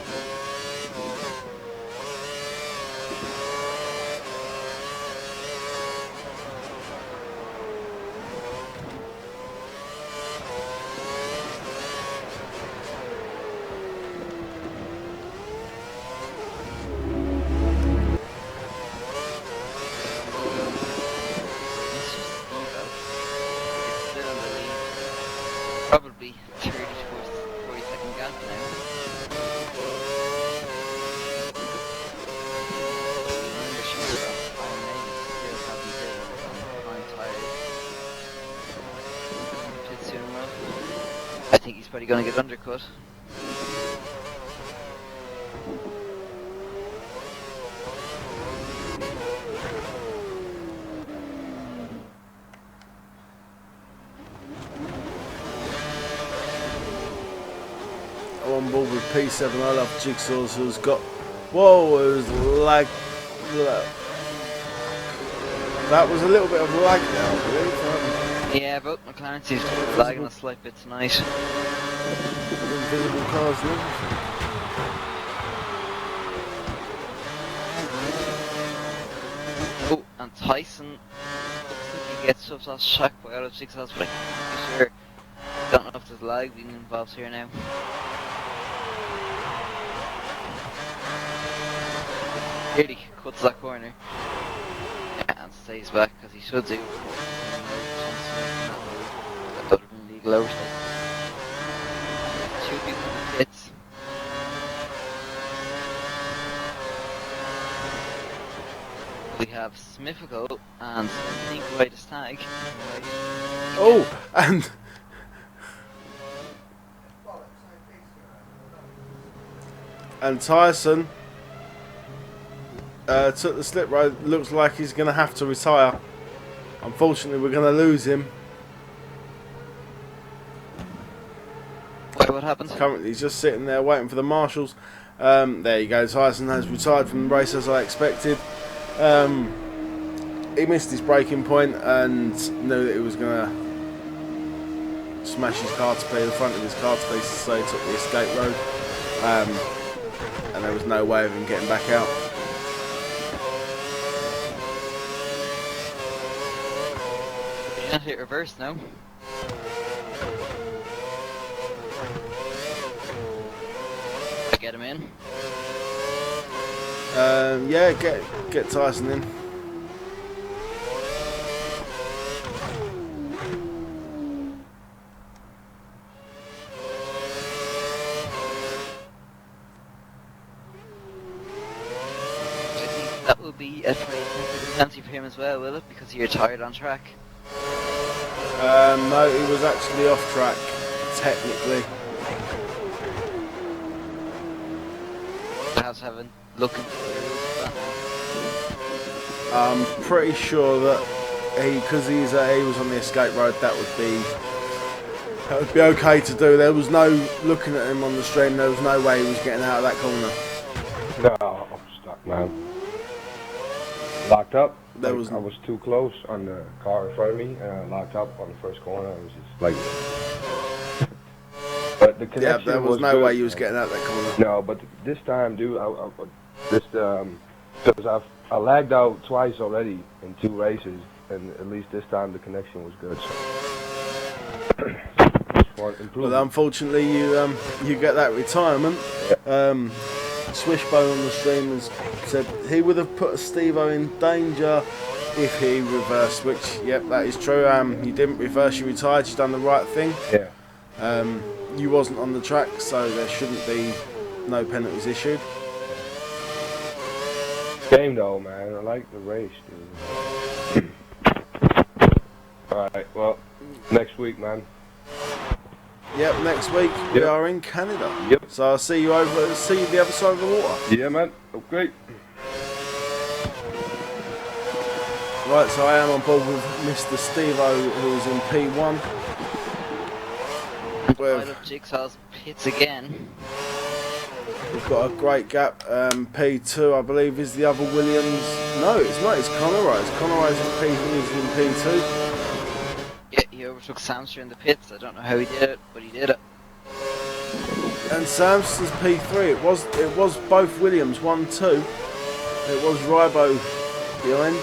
Probably 30 to 40 second gap now. I think he's probably going to get undercut. On board with P7, I love Jigsaws, who's got. Whoa, it was lag. That was a little bit of lag there, I believe. Yeah, but McLaren seems to be lagging a slight bit tonight. Invisible cars and everything. Oh, and Tyson looks like he gets subbed off shock by out of 6 hours, but I'm sure. Don't know if there's lag being involved here now. Really cuts that corner. Yeah, and stays back because he should do. That would have been legal oversight. Two people in the pits. We have Smithical and Nick White as tag. Oh, and Tyson took the slip road. Looks like he's going to have to retire. Unfortunately, we're going to lose him. Wait, what happened? Currently, he's just sitting there waiting for the marshals. There you go. Tyson has retired from the race as I expected. He missed his braking point and knew that he was going to smash his car to piece, the front of his car to pieces, so he took the escape road. And there was no way of him getting back out. You can't hit reverse now. Get him in. Yeah, get Tyson in. That will be a penalty for him as well, will it? Because he retired on track. No, he was actually off track, technically. Perhaps haven't looking for I'm pretty sure that because he was on the escape road, that would be okay to do. There was no looking at him on the stream. There was no way he was getting out of that corner. No, I'm stuck, man. Locked up. I was too close on the car in front of me, and I locked up on the first corner. I was just like. But the connection there was no good. way you was getting out that corner. No, but this time, dude, because I lagged out twice already in 2 races, and at least this time the connection was good. So. Well, unfortunately, you get that retirement. Yeah. Swishbone on the stream has said he would have put Steve-O in danger if he reversed, which, yep, that is true. You didn't reverse, you retired, you've done the right thing. Yeah. You wasn't on the track, so there shouldn't be no penalties issued. Game though, man. I like the race, dude. Alright, well, next week, man. Yep, next week we are in Canada. Yep. So I'll see you the other side of the water. Yeah, man. Okay. Right, so I am on board with Mr. Steve-O, who's in P1. Right up Jigsaw's pits again. We've got a great gap. P2, I believe, is the other Williams. No, it's not. It's Conorize. Conorize is in P2. Yeah, he overtook Samster in the pits. I don't know how he did it, but he did it. And Samster's P3. It was both Williams, 1-2. It was Rybo behind.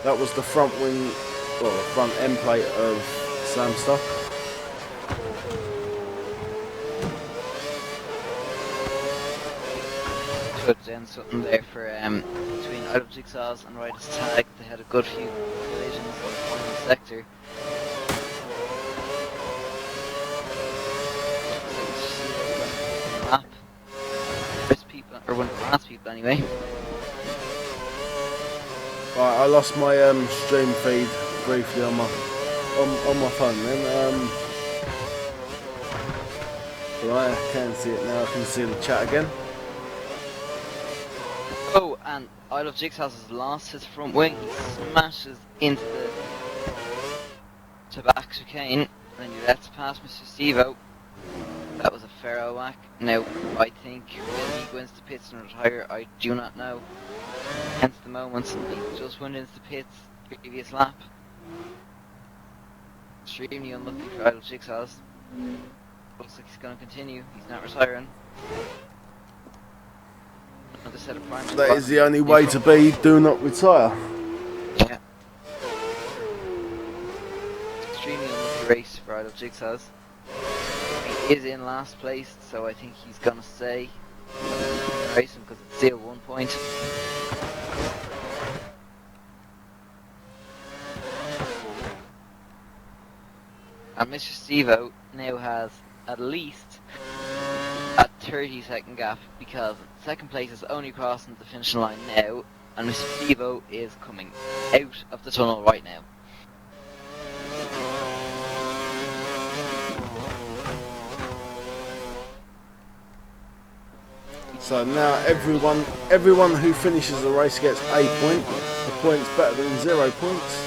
That was the front wing, well, the front end plate of Samster. Could then something there for between Out of Jigsaw's and Ryder's tag. They had a good few collisions in the final sector. Lap. First people, or one of the last people anyway. Right, I lost my stream feed briefly on my phone then. Right, I can see it now. I can see the chat again. Oh, and Isle of Jigsaw's has lost his front wing. He smashes into the tobacco chicane, and then he lets pass Mr. Steve-O. That was a fair whack. Now, I think when he wins the pits and retire, I do not know. Hence the moment, he just went into the pits previous lap. Extremely unlucky for Idle Jigsaw's. Looks like he's going to continue. He's not retiring. Another set of primes. That is the only way to be. Do not retire. Yeah. Extremely unlucky race for Idle Jigsaw's. He is in last place, so I think he's going to stay racing because it's still 1 point. And Mr. Steve-O now has at least a 30-second gap because second place is only crossing the finish line now, and Mr. Steve-O is coming out of the tunnel right now. So now everyone who finishes the race gets a point. The point's better than 0 points.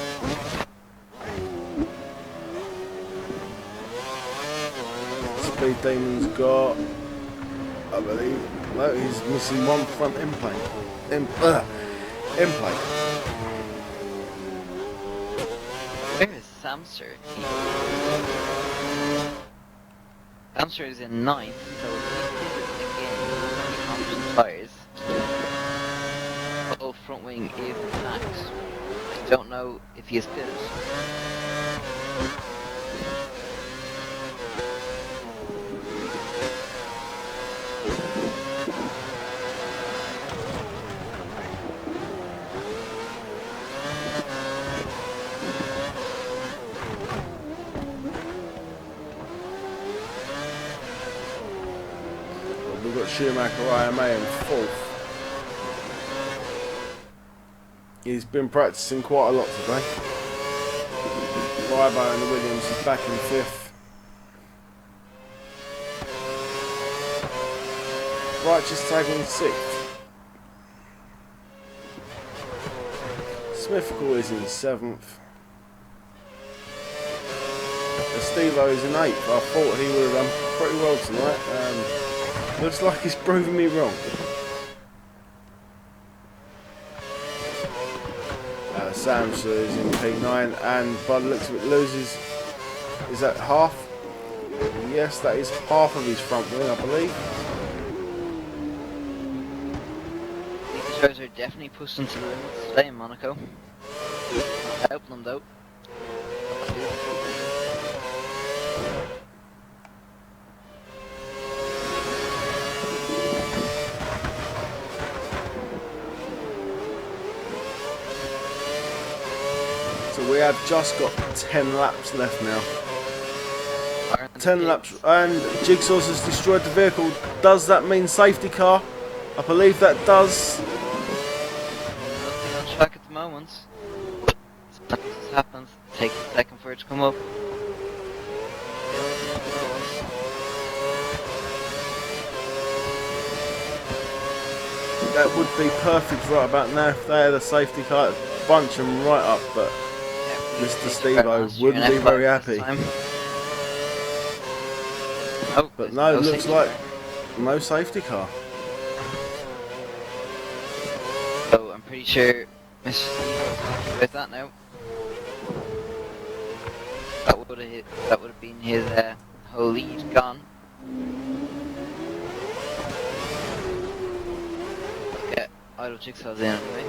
Speed Demon's got, I believe, no, he's missing one front end plate. End plate. Where is Samster? Samster is in 9th, so again, competent tires. Oh, front wing is intact. I don't know if he is pitted. We've got Schumacher IMA in 4th. He's been practicing quite a lot today. Rybo and the Williams is back in 5th. Righteous Tag in 6th. Smithcourt is in 7th. Steve-O is in 8th. I thought he would have done pretty well tonight. Looks like he's proving me wrong. Samster is in P9 and by the looks of it loses, is that half? Yes, that is half of his front wing, I believe. These shows are definitely pushing to the limits today in Monaco. Not helping them though. So we have just got 10 laps left now. 10 laps, and Jigsaw's has destroyed the vehicle. Does that mean safety car? I believe that does. Nothing on track at the moment. Sometimes this happens. It takes a second for it to come up. that would be perfect right about now if they had a safety car, bunch them right up, but Mr. Steve-O wouldn't be very happy. Oh, But there's no, looks safety like car. no safety car. So I'm pretty sure Mr. Steve-O's happy with that now. That would have been his whole lead gone. Okay, idle Jigsaw's in anyway.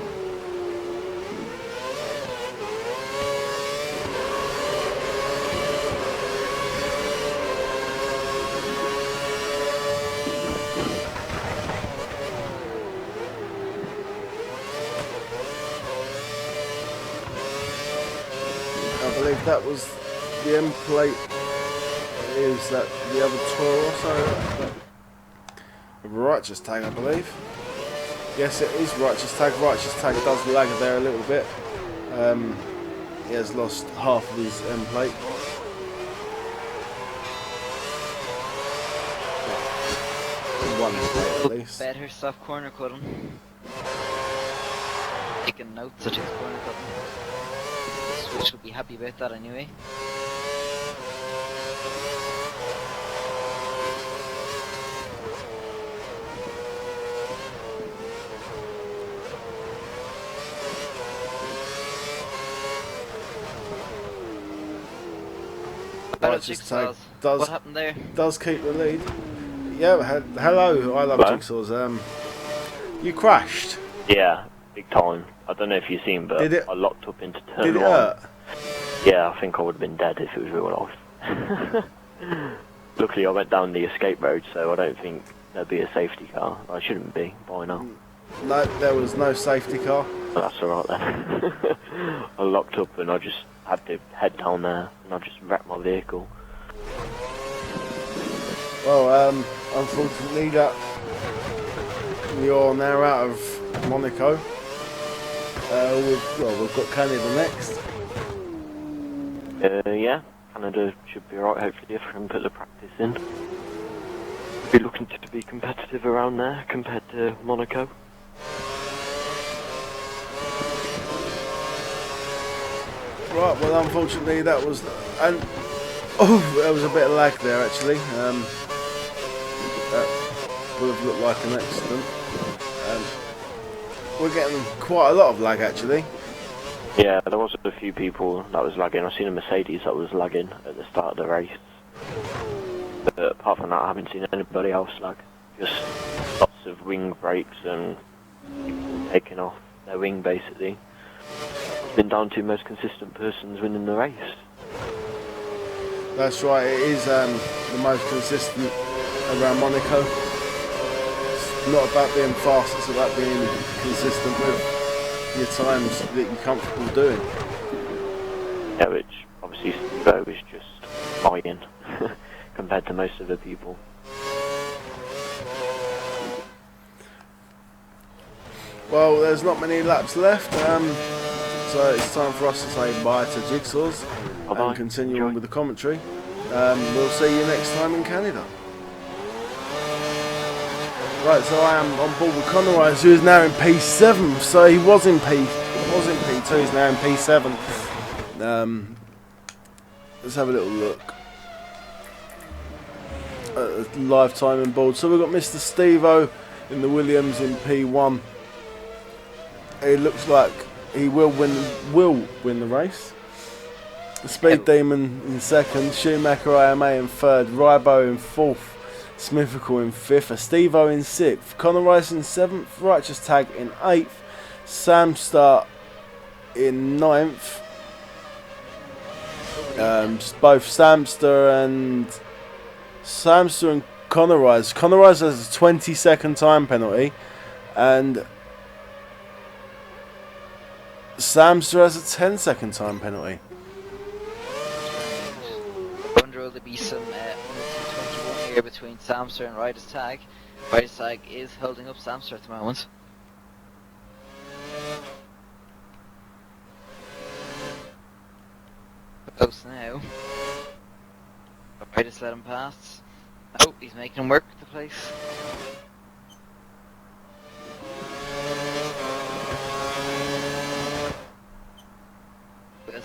I believe that was the end plate. Is that the other tour or so? Righteous Tag, I believe. Yes, it is Righteous Tag. Righteous Tag does lag there a little bit. He has lost half of his end plate. One plate at least. Better soft corner cutting. Taking notes of his corner cutting. Switch will be happy about that anyway. Righteous Tag does, what happened there? does keep the lead. Yeah, hello, I love Hello? Jigsaws. You crashed. Yeah, big time. I don't know if you've seen, but Did it- I locked up into turn Did it one. hurt? Yeah, I think I would have been dead if it was real life. Luckily, I went down the escape road, so I don't think there'd be a safety car. I shouldn't be by now. No, there was no safety car. But that's alright then. I locked up and I just had to head down there and I just wrecked my vehicle. Well, unfortunately, that you're now out of Monaco. We've got Canada next. Yeah, Canada should be alright, hopefully, if I can put the practice in. Be looking to be competitive around there compared to Monaco. Right, well, unfortunately, that was there was a bit of lag there actually. That would have looked like an accident. We're getting quite a lot of lag actually. Yeah, there was a few people that was lagging. I've seen a Mercedes that was lagging at the start of the race. But apart from that, I haven't seen anybody else lag. Just lots of wing brakes and people taking off their wing basically. It's been down to most consistent persons winning the race. That's right, it is the most consistent around Monaco. It's not about being fast, it's about being consistent with your times that you're comfortable doing. Yeah, which obviously Steve-O is just flying compared to most of the people. Well, there's not many laps left, so it's time for us to say bye to Jigsaws Bye-bye. and continue Enjoy. on with the commentary. We'll see you next time in Canada. Right, so I am on board with Conor Rice, who is now in P7. So he was in P2, he's now in P7. Let's have a little look at the live time in board. So we've got Mr. Steve-O in the Williams in P1. It looks like he will win the race. The Speed Demon in second, Schumacher IMA in third, Rybo in fourth, Smithical in fifth, Steve-O in sixth, Conor Rice in seventh, Righteous Tag in eighth, Samstar in ninth. Both Samster and Conor Rice. Conor Rice has a 20-second time penalty, and Samster has a 10-second time penalty. I wonder will there be some 21 here between Samster and Ryder's Tag. Ryder's Tag is holding up Samster at the moment. Close now. Ryder's let him pass. Oh, he's making him work the place.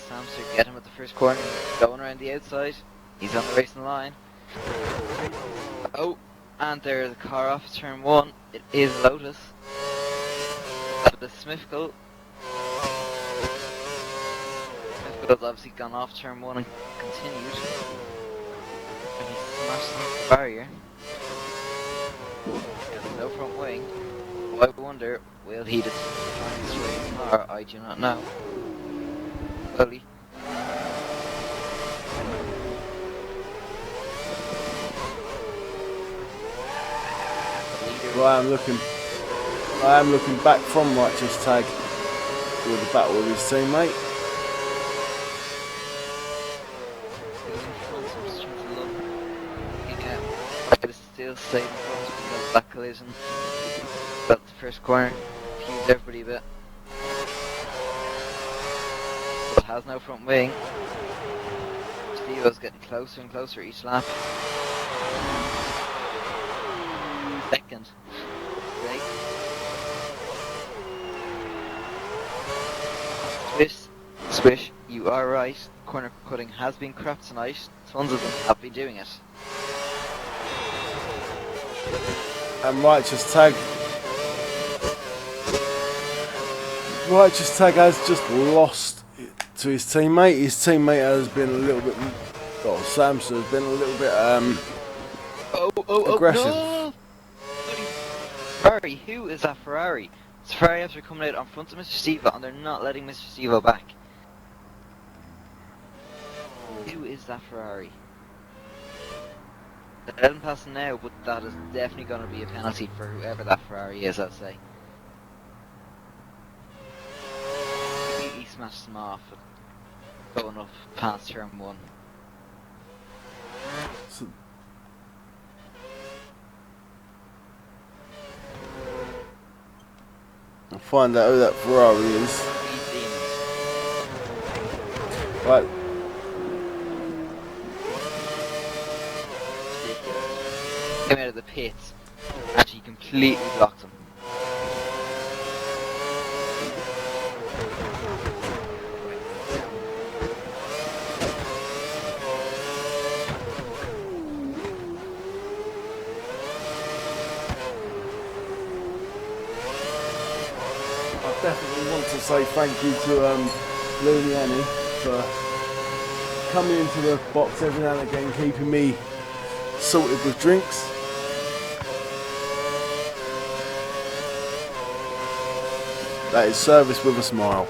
Samster get him at the first corner, going around the outside. He's on the racing line. Oh, and there's a car off turn 1. It is Lotus. The Smithville. Smithville's obviously gone off turn 1 and continued. And he smashed the barrier. No front wing. I wonder, will he just find his way in the car? I do not know. Slowly. Well, I am looking back from Righteous Tag with a battle with his teammate. Still stayed in front because of that collision. Got the first corner, fused everybody a bit. But has no front wing. Stevo's getting closer and closer each lap. Second. Great. Swish, you are right. Corner cutting has been crap tonight. Tons of them have been doing it. And Righteous Tag has just lost to his teammate. His teammate has been a little bit, Samson has been a little bit aggressive. No! Ferrari, who is that Ferrari? It's Ferrari after coming out on front of Mr. Stevo and they're not letting Mr. Stevo back. Who is that Ferrari? They let him pass now, but that is definitely going to be a penalty for whoever that Ferrari is, I'd say. He smashed him off, going up past turn 1. So, I'll find out who that Ferrari is. Right. Came out of the pits, actually completely blocked him. I definitely want to say thank you to Luniani for coming into the box every now and again, keeping me sorted with drinks. That is service with a smile.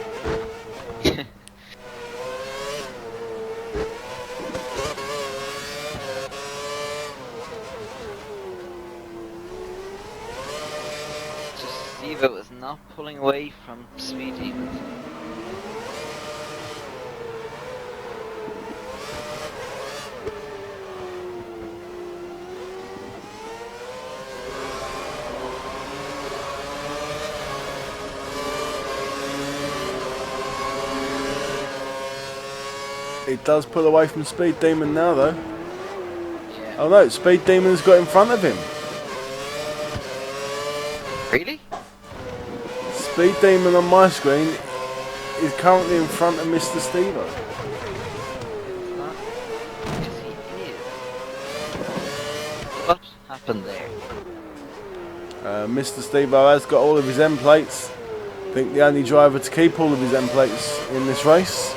Stevo is not pulling away from Speed Demons. It does pull away from Speed Demon now though. Yeah. Oh no, Speed Demon's got in front of him. Really? Speed Demon on my screen is currently in front of Mr. Stevo. It's not. Yes, he is. What happened there? Mr. Stevo has got all of his end plates. I think the only driver to keep all of his end plates in this race.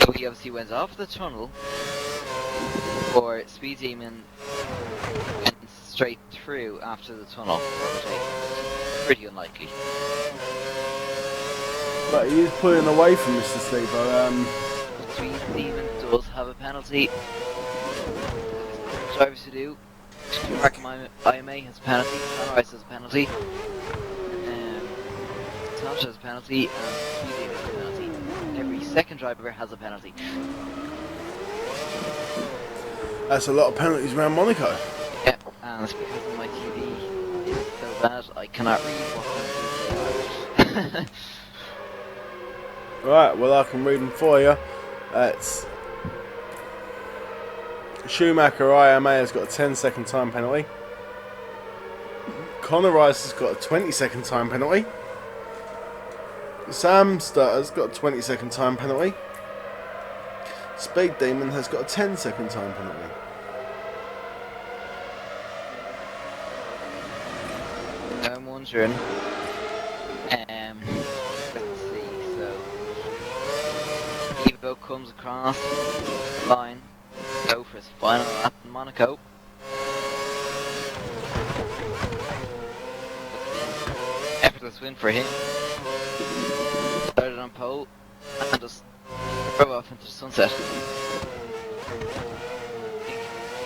So he obviously went off the tunnel, or Speed Demon went straight through after the tunnel. Pretty unlikely. But he is pulling away from Mr. Stevo. Speed Demon does have a penalty. Drivers to do. Markham IMA has a penalty. Sunrise has a penalty. Tosh has a penalty, and Speed Demon has a penalty. Every second driver has a penalty. That's a lot of penalties around Monaco. Yeah, and it's because my TV is so bad I cannot read what penalties they are. Right, well I can read them for you. It's Schumacher IMA has got a 10-second time penalty. Connor Rice has got a 20-second time penalty. Sam Starter's got a 20-second time penalty. Speed Demon has got a 10-second time penalty. I'm wondering. Let's see. So Evo comes across the line. Go for his final lap in Monaco. Effortless win for him. Started on pole and just drove off into the sunset.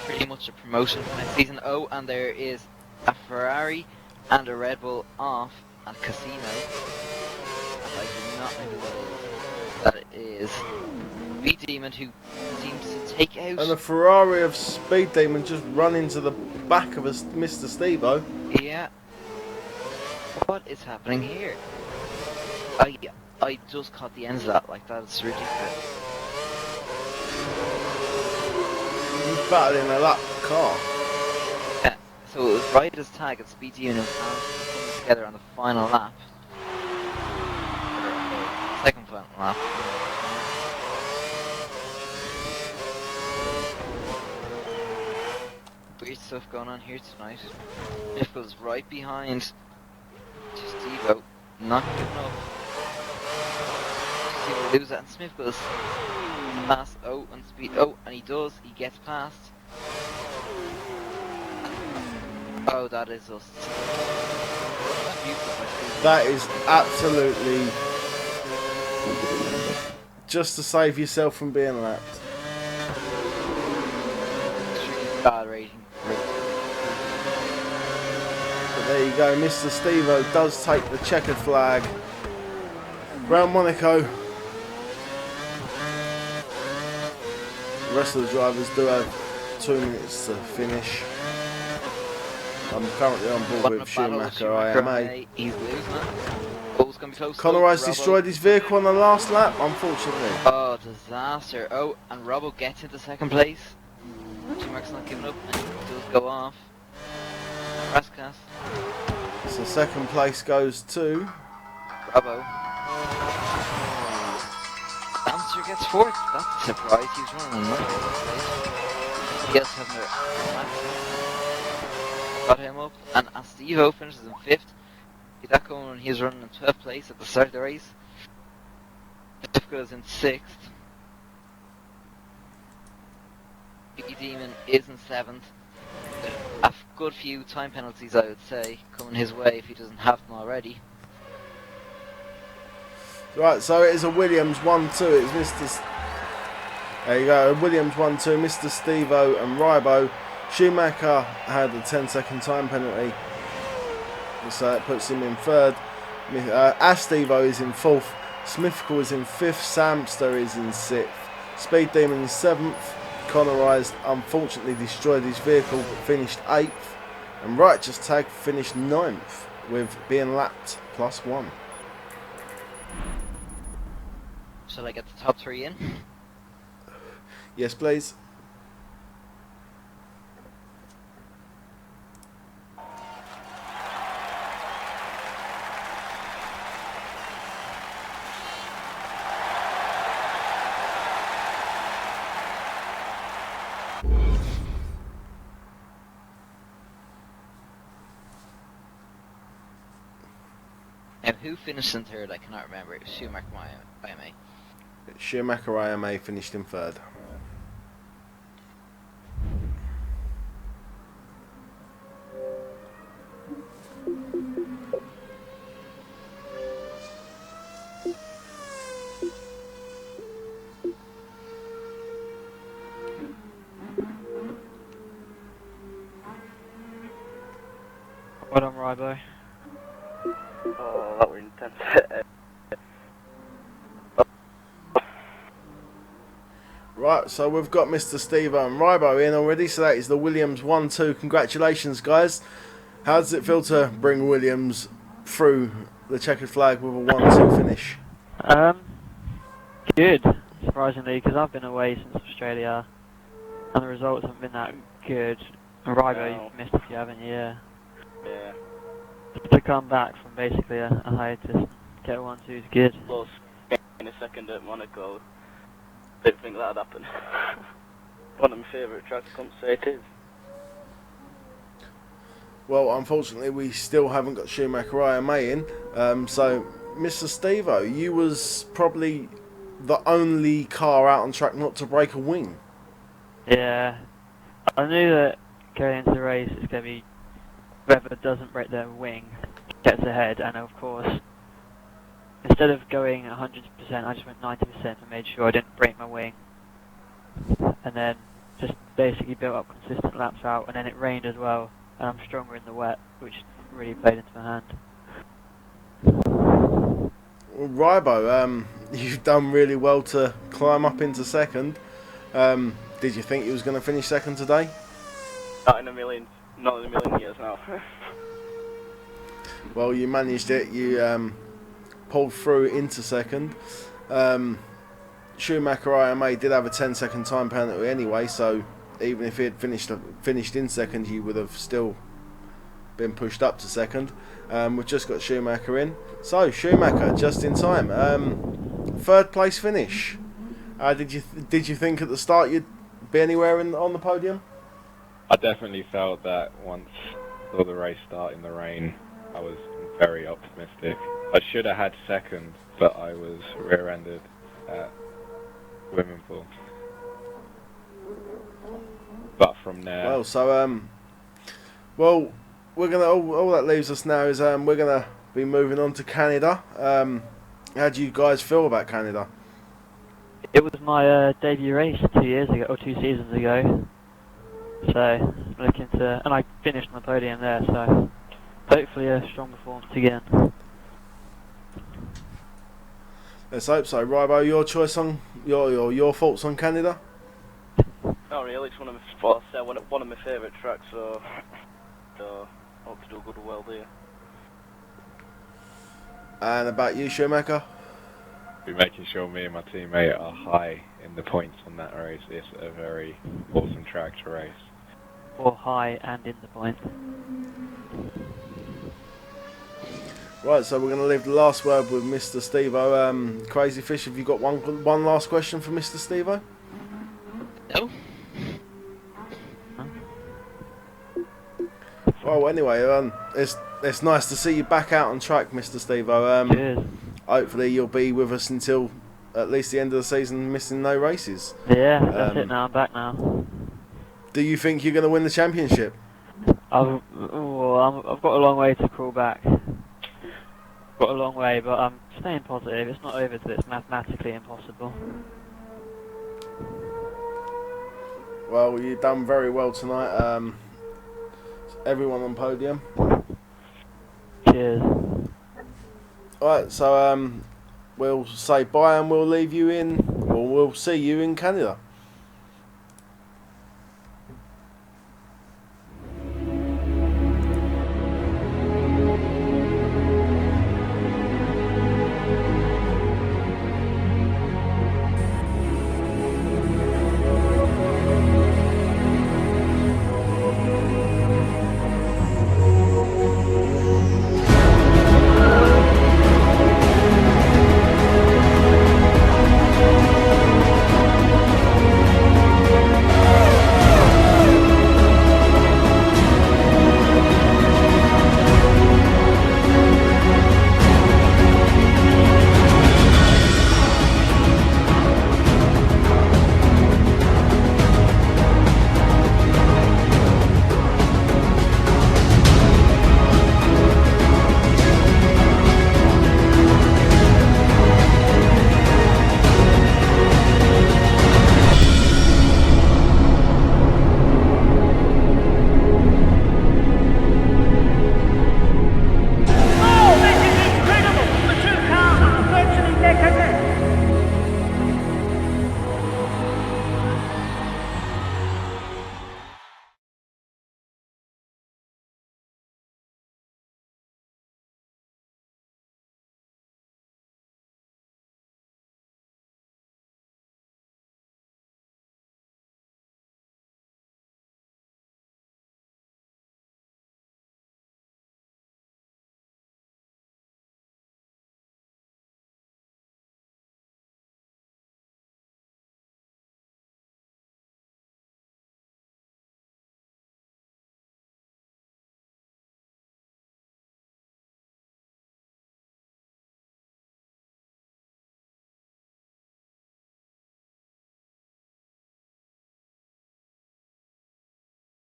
Pretty much a promotion for next season. Oh, and there is a Ferrari and a Red Bull off at Casino. And I do not know who that is. Speed Demon, who seems to take out. And a Ferrari of Speed Demon just run into the back of us, Mr. Stevo. Yeah. What is happening here? I just caught the ends of that. Like, that is ridiculous. He's battling a lap car. Yeah. So it was Ryder's tag and Speed Demon and coming together on the final lap. Second final lap. Weird stuff going on here tonight. Smith was right behind Stevo, not giving up. Stevo lose that, and Smith goes past O and Speed. Oh, and he does. He gets past. Oh, that is us. That is absolutely just to save yourself from being lapped. Bad rating. But there you go, Mr. Stevo does take the checkered flag. Round Monaco. The rest of the drivers do have 2 minutes to finish. I'm currently on board with Schumacher IMA. He's losing it. Oh, it's gonna be close. Conor Rice destroyed his vehicle on the last lap, unfortunately. Oh, disaster. Oh, and Robbo gets into second place. Schumacher's not giving up, and he does go off. Raskas. So second place goes to Robbo. Amster gets fourth. That's a surprise. He was running another place. He else having a got him up, and Stevo finishes in fifth. See that going when he was running in 12th place at the start of the race. Smith goes in sixth. Demon is in seventh. A good few time penalties, I would say, coming his way if he doesn't have them already. right. So it is a Williams 1-2. It's Mr. There you go. Williams 1-2. Mr. Stevo and Rybo. Schumacher had a 10-second time penalty, so that puts him in third. Stevo is in fourth. Smithkle is in fifth. Samster is in sixth. Speed Demon is seventh. Conor Rice unfortunately destroyed his vehicle but finished 8th, and Righteous Tag finished 9th with being lapped +1. Shall I get the top three in? Yes, please. And who finished in third? I cannot remember. It was Schumacher IMA. Schumacher IMA finished in third. Well done, Rybo. Oh, that was intense. Right, so we've got Mr. Stevo and Rybo in already, so that is the Williams 1-2. Congratulations, guys. How does it feel to bring Williams through the checkered flag with a 1-2 finish? Good, surprisingly, because I've been away since Australia, and the results haven't been that good. And Rybo, you've missed a few, haven't you? Yeah. Yeah. To come back from basically a hiatus, get 1-2 is good. Well, in a second at Monaco. Didn't think that'd happen. One of my favourite tracks, I can't say it is. Well, unfortunately, we still haven't got Schumacher IMA in. So, Mr. Stevo, you was probably the only car out on track not to break a wing. Yeah, I knew that going into the race it's going to be whoever doesn't break their wing gets ahead, and of course, instead of going 100%, I just went 90% and made sure I didn't break my wing, and then just basically built up consistent laps out, and then it rained as well, and I'm stronger in the wet, which really played into my hand. Well, Rybo, you've done really well to climb up into second. Did you think you was going to finish second today? Not in a million years now. Well, you managed it. You pulled through into second. Schumacher IMA did have a 10-second time penalty anyway, so even if he had finished in second, he would have still been pushed up to second. We've just got Schumacher in. So, Schumacher, just in time. Third place finish. Did you think at the start you'd be anywhere on the podium? I definitely felt that once I saw the race start in the rain, I was very optimistic. I should have had second, but I was rear-ended at swimming pool. But from there... Well, so, we're gonna all that leaves us now is we're gonna be moving on to Canada. How do you guys feel about Canada? It was my debut race 2 years ago, or 2 seasons ago. So, looking to, and I finished on the podium there, so hopefully a strong performance again. Let's hope so. Rybo, your choice on your thoughts on Canada? Not really, it's one of my favourite tracks, so hope to do good well there. And about you, Schumacher? Be making sure me and my teammate are high in the points on that race. It's a very awesome track to race. Or high and in the point. Right, so we're going to leave the last word with Mr. Stevo. Crazy Fish, have you got one last question for Mr. Stevo? No. Well, anyway, it's nice to see you back out on track, Mr. Stevo. Cheers. Hopefully you'll be with us until at least the end of the season, missing no races. Yeah, that's it now, I'm back now. Do you think you're going to win the championship? I've got a long way to crawl back. Got a long way, but I'm staying positive. It's not over till it's mathematically impossible. Well, you've done very well tonight. Everyone on podium. Cheers. Alright, so we'll say bye and we'll leave you in, or we'll see you in Canada.